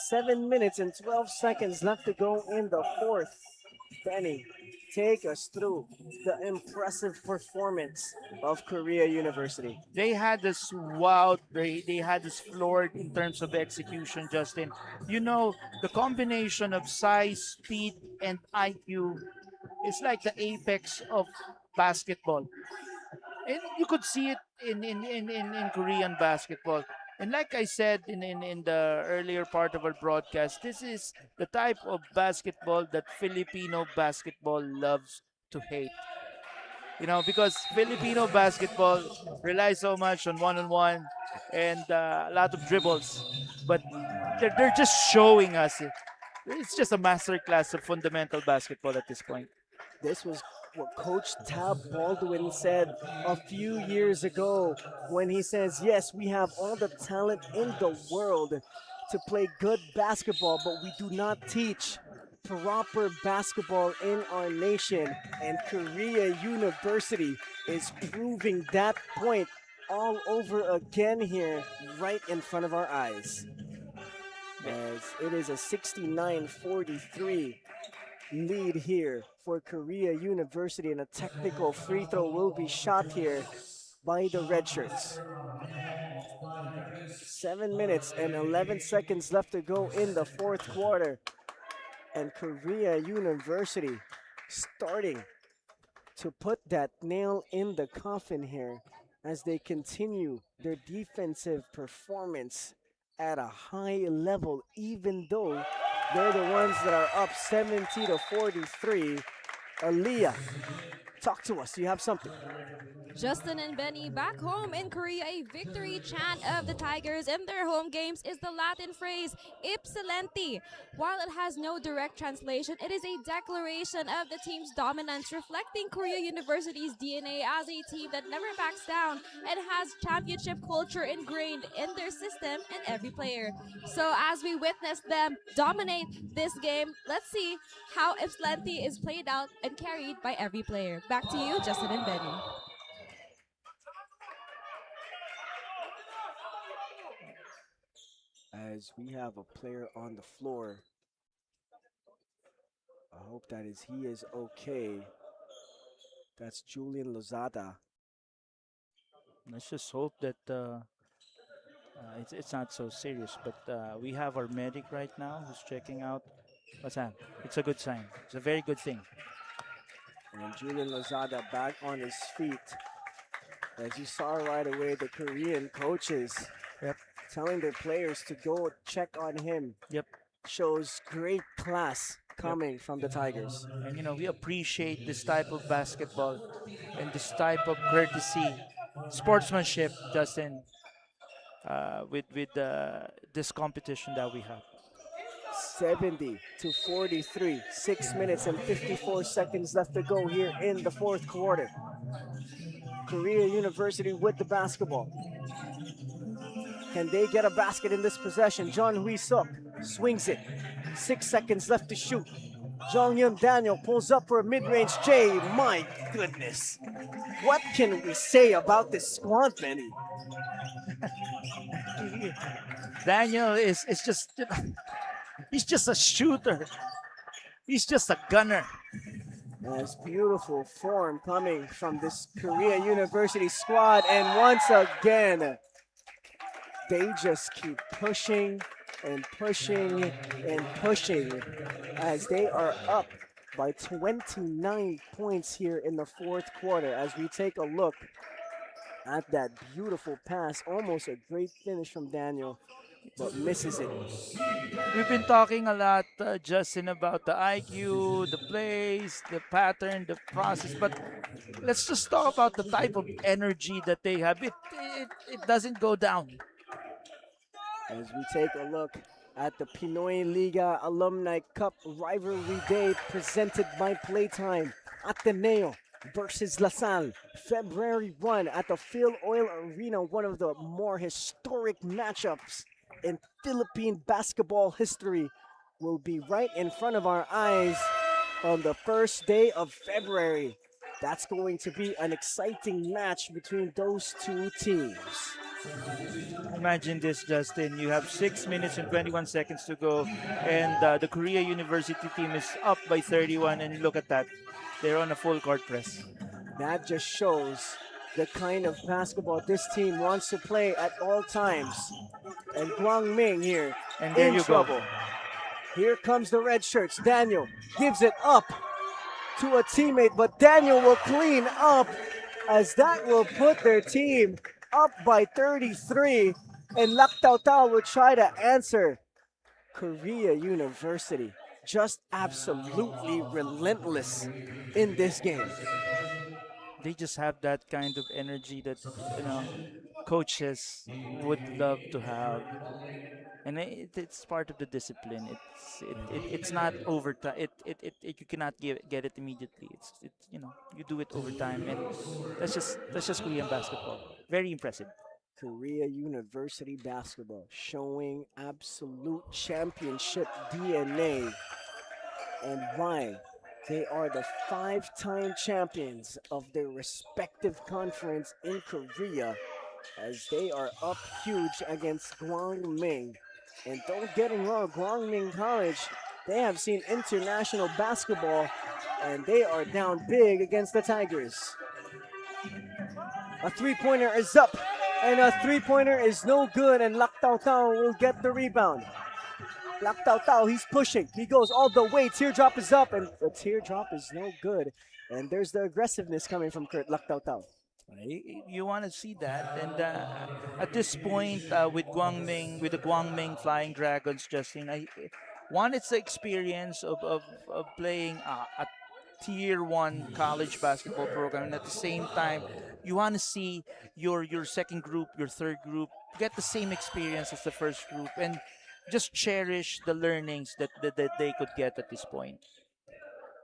7 minutes and 12 seconds left to go in the fourth. Benny, take us through the impressive performance of Korea University. They had us wowed. They had us floored in terms of execution, Justin. The combination of size, speed, and IQ is like the apex of basketball. And you could see it in Korean basketball. And like I said in the earlier part of our broadcast, this is the type of basketball that Filipino basketball loves to hate. Because Filipino basketball relies so much on one-on-one and a lot of dribbles. But they're just showing us it. It's just a masterclass of fundamental basketball at this point. This was what Coach Tab Baldwin said a few years ago when he says, yes, we have all the talent in the world to play good basketball, but we do not teach proper basketball in our nation. And Korea University is proving that point all over again here right in front of our eyes. As it is a 69-43 lead here for Korea University, and a technical free throw will be shot here by the red shirts. 7 minutes and 11 seconds left to go in the fourth quarter, and Korea University starting to put that nail in the coffin here as they continue their defensive performance at a high level, even though They're the ones that are up 70 to 43. Aaliyah, talk to us. You have something. Justin and Benny back home in Korea, a victory chant of the Tigers in their home games is the Latin phrase "Ipsilenti." While it has no direct translation, it is a declaration of the team's dominance, reflecting Korea University's DNA as a team that never backs down and has championship culture ingrained in their system and every player. So as we witness them dominate this game, let's see how Ipsilenti is played out and carried by every player. Back to you, Justin and Benny. As we have a player on the floor, I hope he is okay. That's Julian Lozada. Let's just hope that it's not so serious. But we have our medic right now who's checking out. What's that? It's a good sign. It's a very good thing. And Julian Lozada back on his feet. As you saw right away, the Korean coaches telling their players to go check on him. Yep. Shows great class coming from the Tigers. And we appreciate this type of basketball and this type of courtesy, sportsmanship, Justin, with this competition that we have. 70 to 43. 6 minutes and 54 seconds left to go here in the fourth quarter. Korea University with the basketball. Can they get a basket in this possession? John Hui Suk swings it. 6 seconds left to shoot. Jong Yun Daniel pulls up for a mid-range J. My goodness. What can we say about this squad, Benny? Daniel is just, he's just a shooter. He's just a gunner. That's beautiful form coming from this Korea University squad. And once again, they just keep pushing and pushing and pushing as they are up by 29 points here in the fourth quarter. As we take a look at that beautiful pass, almost a great finish from Daniel, but misses it. We've been talking a lot, Justin, about the IQ, the plays, the pattern, the process, but let's just talk about the type of energy that they have. It doesn't go down. As we take a look at the Pinoyliga Alumni Cup Rivalry Day presented by Playtime, Ateneo versus LaSalle, February 1 at the Phil Oil Arena, one of the more historic matchups in Philippine basketball history, will be right in front of our eyes on the first day of February. That's going to be an exciting match between those two teams. Imagine this, Justin. You have 6 minutes and 21 seconds to go, and the Korea University team is up by 31, and look at that. They're on a full court press. That just shows the kind of basketball this team wants to play at all times. And Guang Ming here And there in you trouble. go. Here comes the red shirts. Daniel gives it up to a teammate, but Daniel will clean up as that will put their team up by 33. And Lak Tao Tao will try to answer. Korea University just absolutely relentless in this game. They just have that kind of energy that coaches would love to have, and it's part of the discipline. It's not over time. You cannot get it immediately. You do it over time, and that's just Korean basketball. Very impressive. Korea University basketball showing absolute championship DNA and why they are the 5-time champions of their respective conference in Korea, as they are up huge against Guang Ming. And don't get me wrong, Guang Ming College, they have seen international basketball and they are down big against the Tigers. A three-pointer is up, and a three-pointer is no good, and Lak Tao Tao will get the rebound. Lak Tao Tao, he's pushing. He goes all the way. Teardrop is up, and the teardrop is no good. And there's the aggressiveness coming from Lak Tao Tao. You want to see that, and at this point, with the Guang Ming Flying Dragons, Justin, One, it's the experience of playing a tier one college basketball program, and at the same time, you want to see your second group, your third group get the same experience as the first group, and just cherish the learnings that they could get at this point.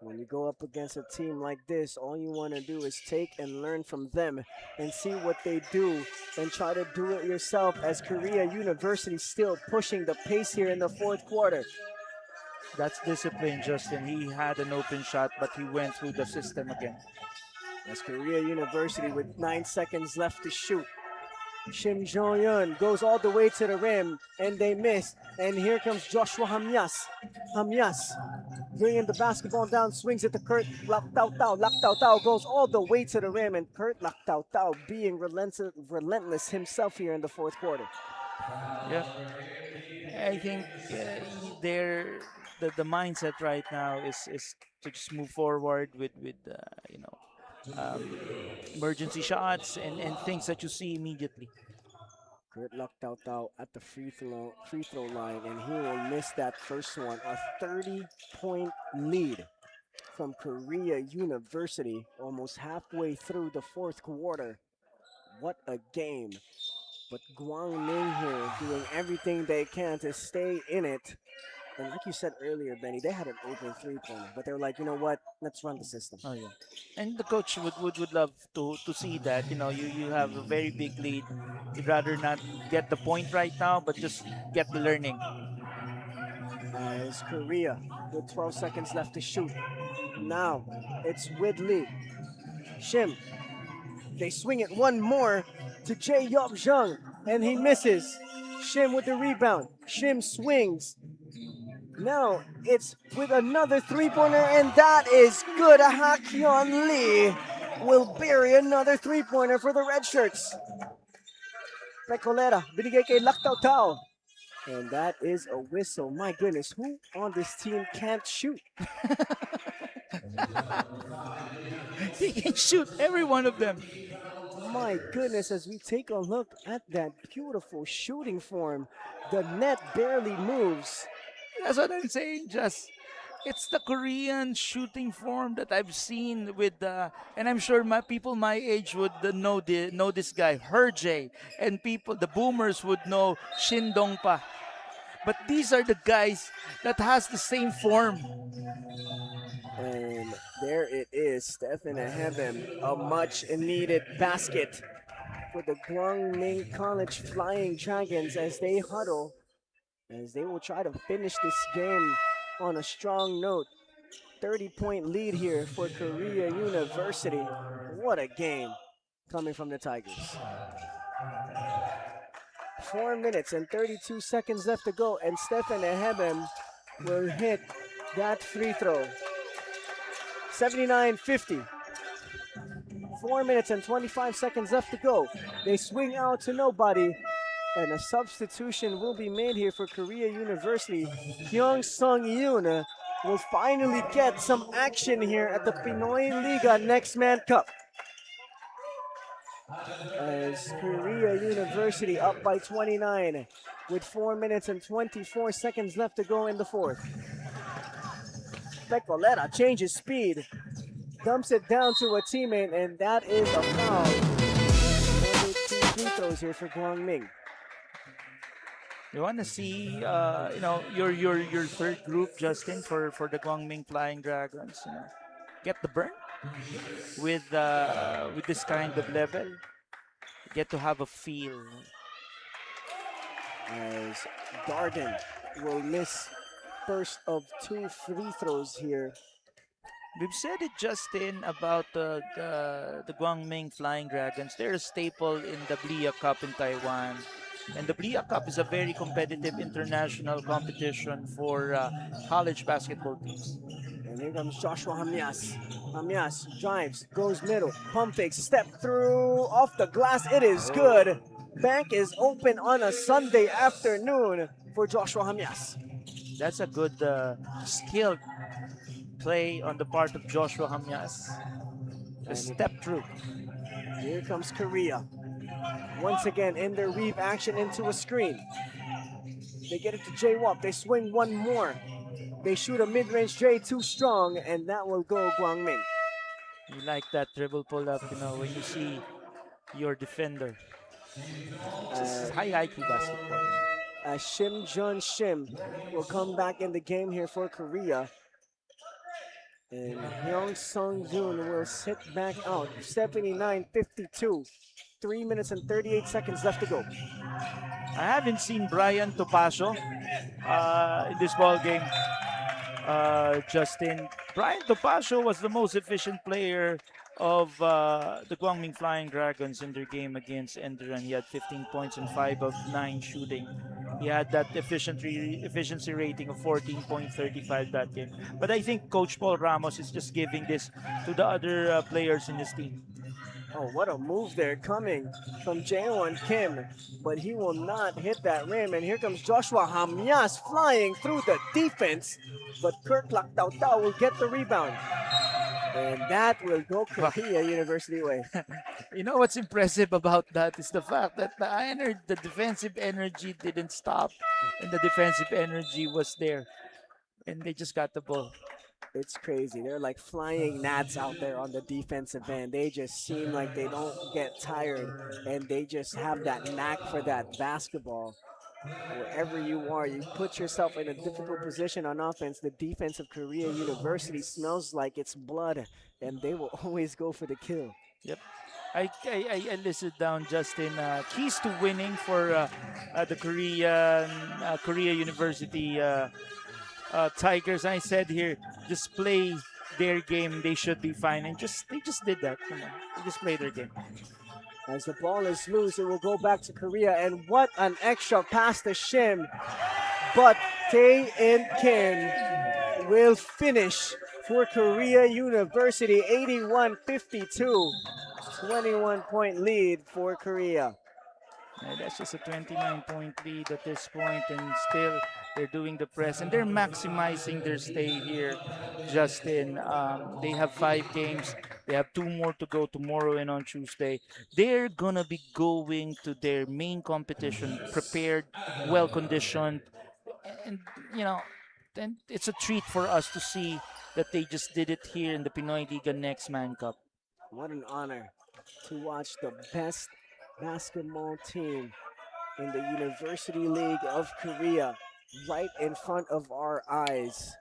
When you go up against a team like this, all you want to do is take and learn from them and see what they do and try to do it yourself, as Korea University still pushing the pace here in the fourth quarter. That's discipline, Justin. He had an open shot, but he went through the system again. As Korea University with 9 seconds left to shoot. Shim Jong-yun goes all the way to the rim, and they miss. And here comes Joshua Hamyas. Hamyas bringing the basketball down, swings it to Kurt Lak Tao Tao. Lak Tao Tao goes all the way to the rim, and Kurt Lak Tao Tao being relentless himself here in the fourth quarter. Yeah, I think the mindset right now is to just move forward with emergency shots and things that you see immediately. Kurt Lak Tao Tao at the free throw line, and he will miss that first one. A 30-point lead from Korea University, almost halfway through the fourth quarter. What a game. But Guang Ming here doing everything they can to stay in it. And like you said earlier, Benny, they had an open three-pointer, but they were like, you know what? Let's run the system. Oh yeah, and the coach would love to see that. You have a very big lead. You'd rather not get the point right now, but just get the learning. As Korea with 12 seconds left to shoot. Now it's Widley. Shim. They swing it one more to Jae Yup Jung, and he misses. Shim with the rebound. Shim swings. Now it's with another three-pointer, and that is good. Ha Kyon Lee will bury another three-pointer for the red shirts. Pecolera, binigay kay Lak Tao Tao. And that is a whistle. My goodness, who on this team can't shoot? He can shoot every one of them. My goodness, as we take a look at that beautiful shooting form, the net barely moves. That's what I'm saying, Just. It's the Korean shooting form that I've seen with, and I'm sure people my age would know this guy, Herjay, and the boomers would know Shin Dongpa. But these are the guys that has the same form. And there it is, Stephen Ahebem, a much-needed basket for the Guang Ming College Flying Dragons as they huddle, as they will try to finish this game on a strong note. 30-point lead here for Korea University. What a game coming from the Tigers. 4 minutes and 32 seconds left to go, and Stephen Ahebem will hit that free throw. 79-50. 4 minutes and 25 seconds left to go. They swing out to nobody, and a substitution will be made here for Korea University. Hyung Sung Yoon will finally get some action here at the Pinoyliga NEXTMAN Cup. As Korea University up by 29 with 4 minutes and 24 seconds left to go in the fourth. Pecolera changes speed, dumps it down to a teammate, and that is a foul. Another 2 free throws here for Guang Ming. You want to see, your third group, Justin, for the Guang Ming Flying Dragons. Get the burn with this kind of level. Get to have a feel. As Darden will miss first of 2 free throws here. We've said it, Justin, about the Guang Ming Flying Dragons. They're a staple in the Blia Cup in Taiwan. And the Blia Cup is a very competitive international competition for college basketball teams. And here comes Joshua Hamyas. Hamyas drives, goes middle, pump fakes, step through, off the glass, it is good. Bank is open on a Sunday afternoon for Joshua Hamyas. That's a good skilled play on the part of Joshua Hamyas. A step through. Here comes Korea. Once again in their weave action into a screen. They get it to Jae-Wop. They swing one more. They shoot a mid-range J too strong, and that will go Guang Ming. You like that dribble pull-up, when you see your defender. Just high IQ basketball. Shim Jun Shim will come back in the game here for Korea. And Hyung Sung Yoon will sit back out. 79-52. 3 minutes and 38 seconds left to go. I haven't seen Brian Topacio in this ball game. Justin, Brian Topacio was the most efficient player of the Guang Ming Flying Dragons in their game against Enderan. He had 15 points and 5 of 9 shooting. He had that efficiency rating of 14.35 that game. But I think Coach Paul Ramos is just giving this to the other players in his team. Oh, what a move there coming from Jaewon Kim. But he will not hit that rim. And here comes Joshua Hamyas flying through the defense. But Kirk Laktautau will get the rebound. And that will go Korea University way. You know what's impressive about that is the fact that the defensive energy didn't stop. And the defensive energy was there. And they just got the ball. It's crazy. They're like flying gnats out there on the defensive end. They just seem like they don't get tired, and they just have that knack for that basketball. Wherever you are, you put yourself in a difficult position on offense. The defense of Korea University smells like it's blood, and they will always go for the kill. Yep. I listed down, Justin, keys to winning for the Korea University Tigers. I said here, just play their game. They should be fine. And they just did that. They just play their game. As the ball is loose, it will go back to Korea. And what an extra pass to Shim. But Tae-in Kim will finish for Korea University. 81-52. 21-point lead for Korea. And that's just a 29-point lead at this point, and still they're doing the press, and they're maximizing their stay here, Justin. They have 5 games. They have 2 more to go tomorrow and on Tuesday. They're going to be going to their main competition prepared, well-conditioned, and, then it's a treat for us to see that they just did it here in the Pinoyliga NEXTMAN Cup. What an honor to watch the best basketball team in the University League of Korea right in front of our eyes,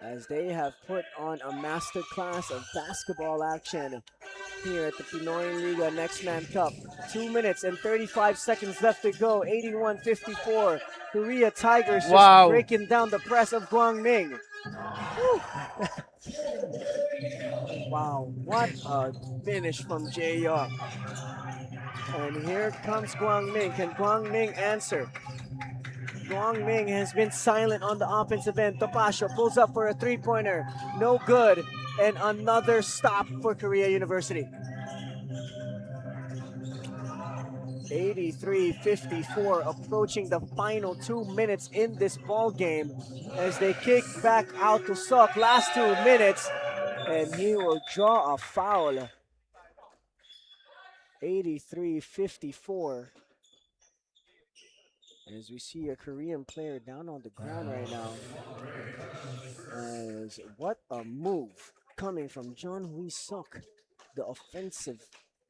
as they have put on a masterclass of basketball action here at the Pinoyliga NEXTMAN Cup. 2 minutes and 35 seconds left to go. 81-54. Korea Tigers just breaking down the press of Guang Ming. Wow, what a finish from Jae Young. And here comes Guang Ming. Can Guang Ming answer? Guang Ming has been silent on the offensive end. Topacio pulls up for a three-pointer. No good. And another stop for Korea University. 83-54, approaching the final 2 minutes in this ball game as they kick back out to Sok. Last 2 minutes, and he will draw a foul. 83-54. As we see a Korean player down on the ground right now. As what a move coming from John Hui Sok, the offensive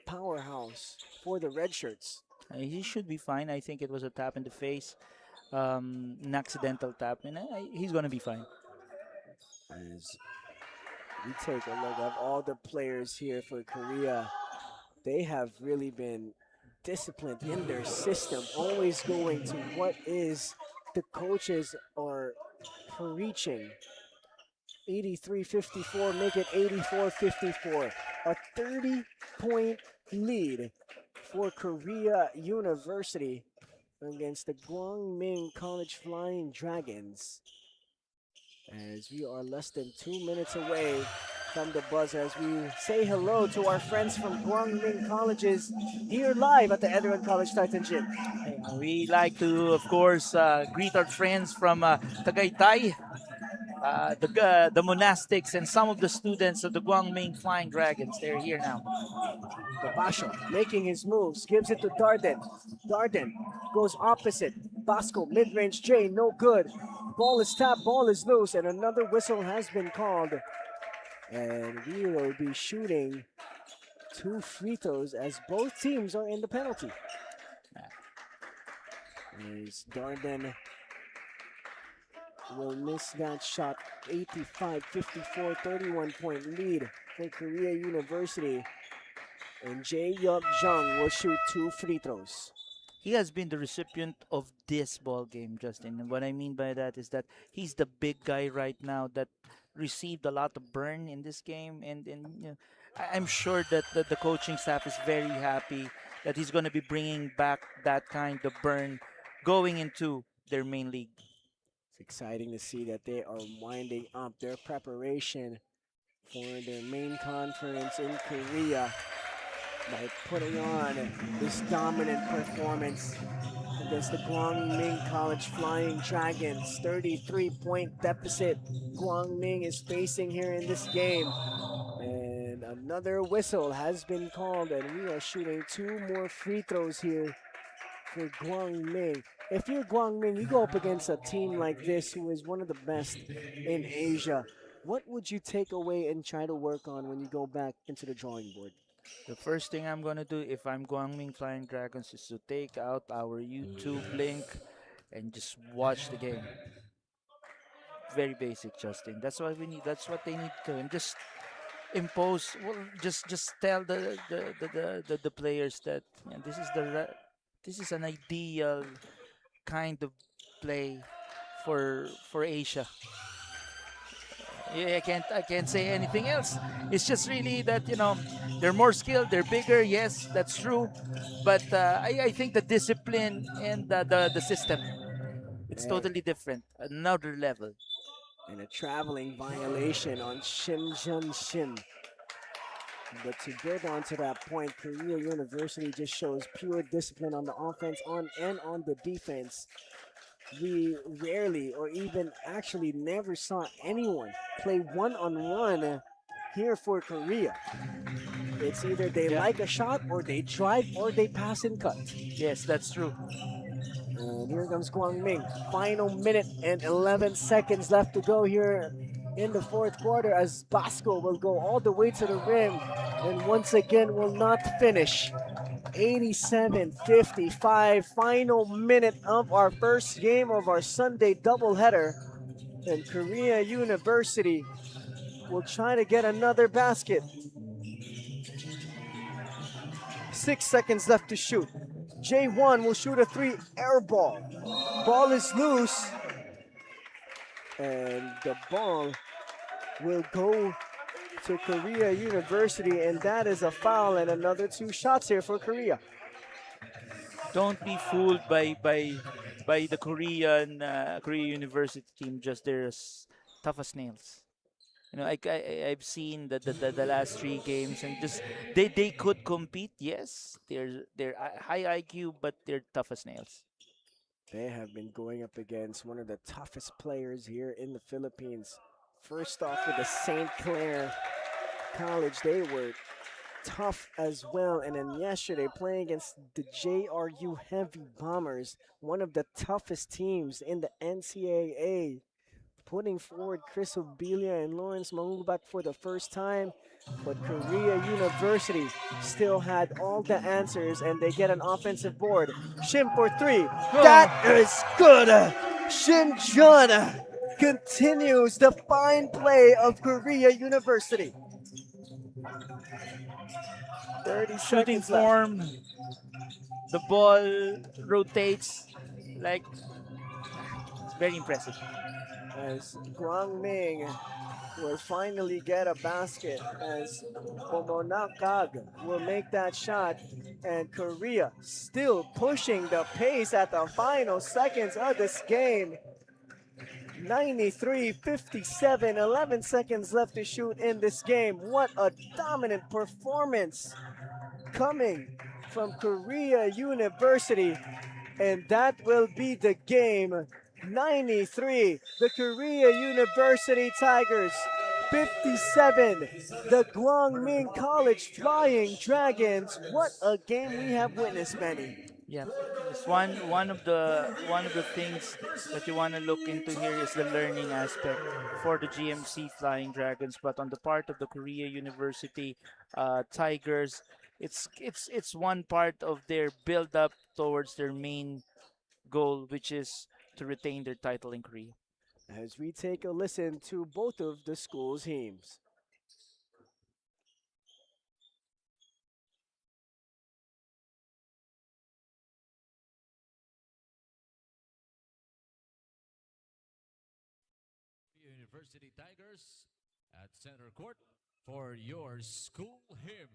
powerhouse for the Red Shirts. He should be fine. I think it was a tap in the face, an accidental tap, and he's going to be fine. As we take a look at all the players here for Korea, they have really been disciplined in their system, always going to what is the coaches are preaching. 83-54, make it 84-54. A 30-point lead for Korea University against the Guang Ming College Flying Dragons. As we are less than 2 minutes away from the buzzer, as we say hello to our friends from Guang Ming Colleges here live at the Enderan College Titan Gym. We like to, of course, greet our friends from Tagaytay, the monastics, and some of the students of the Guang Ming Flying Dragons. They're here now. Topacio making his moves, gives it to Darden. Darden goes opposite. Bosco, mid-range J, no good. Ball is tapped, ball is loose, and another whistle has been called. And we will be shooting 2 free throws as both teams are in the penalty. As Darden will miss that shot. 85-54, 31-point lead for Korea University. And Jae Yup Jung will shoot 2 free throws. He has been the recipient of this ball game, Justin. And what I mean by that is that he's the big guy right now that received a lot of burn in this game. And you know, I'm sure that the coaching staff is very happy that he's going to be bringing back that kind of burn going into their main league. It's exciting to see that they are winding up their preparation for their main conference in Korea by putting on this dominant performance against the Guang Ming College Flying Dragons. 33-point deficit Guang Ming is facing here in this game. And another whistle has been called, and we are shooting 2 more free throws here for Guang Ming. If you're Guang Ming, you go up against a team like this who is one of the best in Asia. What would you take away and try to work on when you go back into the drawing board? The first thing I'm going to do if I'm Guang Ming Flying Dragons is to take out our YouTube link and just watch the game. Very basic, Justin. That's what we need. That's what they need to do. And just impose. Well, just tell the players that this is an ideal kind of play for Asia. Yeah, I can't say anything else. It's just really that, you know, they're more skilled, they're bigger. Yes, that's true. But I think the discipline and the system, it's totally different. Another level. And a traveling violation on Shin Jun Shin. But to build onto that point, Korea University just shows pure discipline on the offense and on the defense. We rarely or even actually never saw anyone play one-on-one here for Korea. It's either they like a shot or they drive or they pass and cut. Yes, that's true. And here comes Guang Ming. Final minute and 11 seconds left to go here in the 4th quarter as Bosco will go all the way to the rim and once again will not finish. 87-55, final minute of our first game of our Sunday doubleheader. And Korea University will try to get another basket. 6 seconds left to shoot. J1 will shoot a 3 air ball. Ball is loose. And the ball will go to Korea University, and that is a foul and another 2 shots here for Korea. Don't be fooled by the Korea University team. Just they're as tough as nails. You know, I've seen the last 3 games, and just they could compete. Yes, they're high IQ, but they're tough as nails. They have been going up against one of the toughest players here in the Philippines. First off with the St. Clair College, they were tough as well. And then yesterday playing against the JRU Heavy Bombers, one of the toughest teams in the NCAA. Putting forward Chris Obilia and Lawrence Mahubak for the first time. But Korea University still had all the answers, and they get an offensive board. Shim for 3. That is good. Shin Jun continues the fine play of Korea University. 30 Shooting seconds left. form, the ball rotates like it's very impressive. As Guang Ming will finally get a basket, as Pomonakag will make that shot, and Korea still pushing the pace at the final seconds of this game. 93-57, 11 seconds left to shoot in this game. What a dominant performance coming from Korea University, and that will be the game. 93, the Korea University Tigers. 57, the Guang Ming College Flying Dragons. What a game we have witnessed, Manny. Yeah, it's one of the things that you want to look into here is the learning aspect for the GMC Flying Dragons, but on the part of the Korea University Tigers, it's one part of their build up towards their main goal, which is to retain their title in Korea. As we take a listen to both of the school's hymns. University Tigers at center court for your school hymn.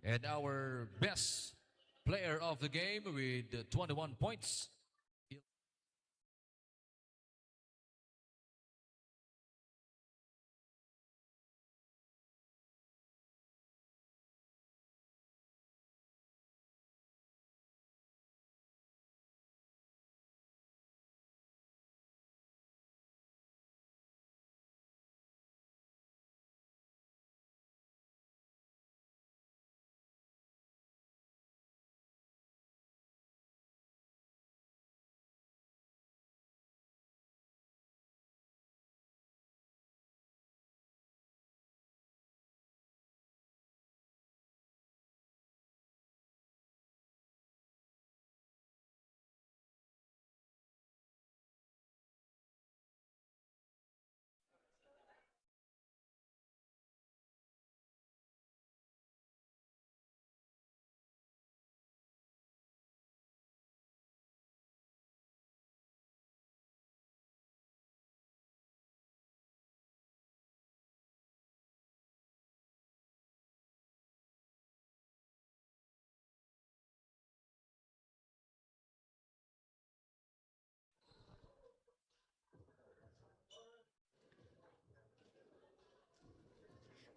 And our best player of the game with 21 points.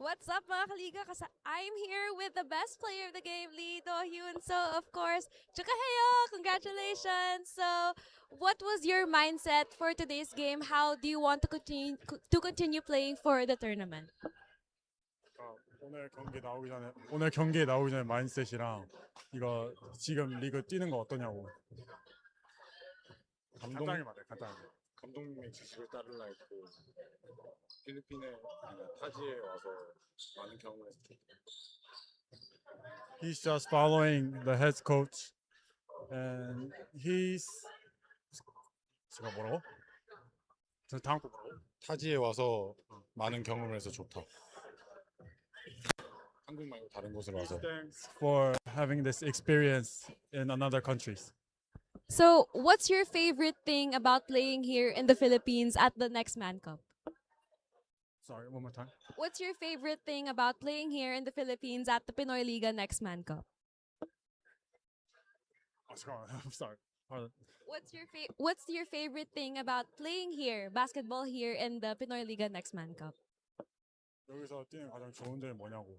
What's up mga kaliga? I'm here with the best player of the game, Lee Do-hyun. So, of course, 축하해요! Congratulations! So, what was your mindset for today's game? How do you want to continue playing for the tournament? 오늘 경기에 나오기 전에 마인드셋이랑 이거 지금 리그 뛰는 거 어떠냐고. 간단하게 말해, 간단하게. 감독님의 지시를 따르려 했고 필리핀에 타지에 와서 많은 경험을 했죠. He's just following the head coach, and 제가 뭐라고? 저 다음 거 뭐라고? 타지에 와서 많은 경험을 해서 좋다. 한국 말고 다른 곳으로 와서. Thanks for having this experience in another countries. So, what's your favorite thing about playing here in the Philippines at the NEXTMAN Cup? Sorry, one more time. What's your favorite thing about playing here in the Philippines at the Pinoyliga NEXTMAN Cup? Oh, sorry, I'm sorry. Pardon. What's your favorite thing about playing here, basketball here in the Pinoyliga NEXTMAN Cup? 여기서 뛰는 가장 좋은 점이 뭐냐고.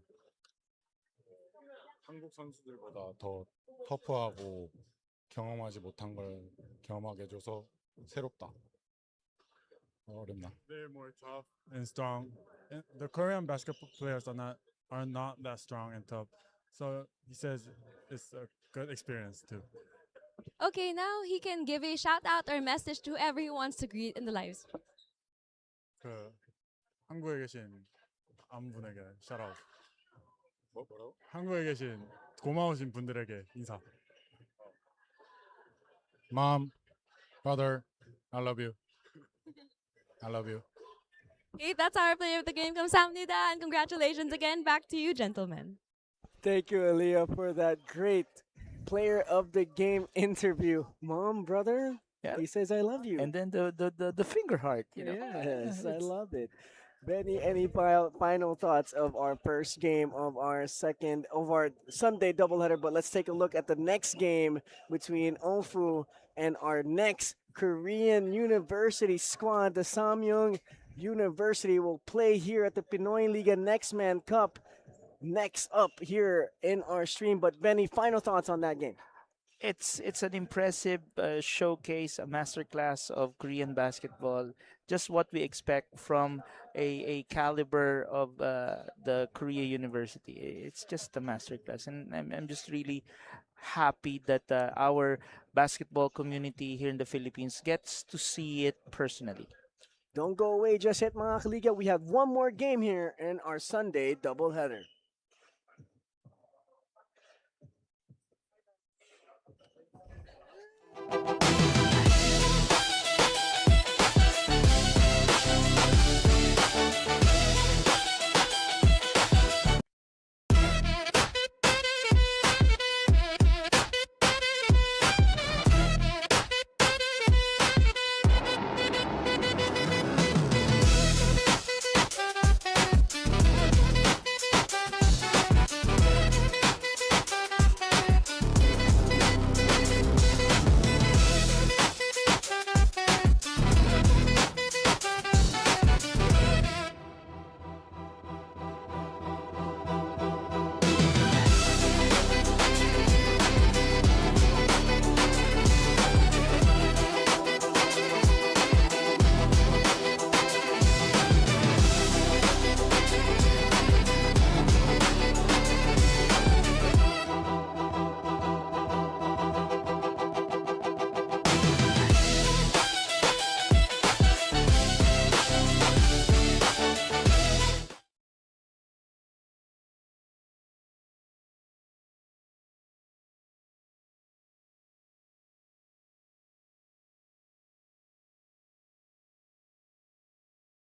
한국 선수들보다 더 터프하고 경험하지 못한 걸 경험하게 해줘서 새롭다. 어렵나? They're more tough and strong. And the Korean basketball players are not that strong and tough. So he says it's a good experience too. Okay, now he can give a shout out or message to whoever he wants to greet in the lives. 그 한국에 계신 아무분에게 샤라웃. 뭐라고? 한국에 계신 고마우신 분들에게 인사. Mom, brother, I love you. I love you. Okay, that's our player of the game. Kamsahamnida, and congratulations again. Back to you, gentlemen. Thank you, Aaliyah, for that great player of the game interview. Mom, brother, Yeah. he says, I love you. And then the finger heart, you know. Yes, I It's- love it. Benny, any final thoughts of our first game of our Sunday doubleheader? But let's take a look at the next game between Onfu and our next Korean University squad. The Samyang University will play here at the Pinoyliga NEXTMAN Cup next up here in our stream. But Benny, final thoughts on that game? it's an impressive showcase, a masterclass of Korean basketball. Just what we expect from a caliber of the Korea University. It's just a masterclass, and I'm just really happy that our basketball community here in the Philippines gets to see it personally. Don't go away just yet, mga kaliga. We have one more game here in our Sunday doubleheader.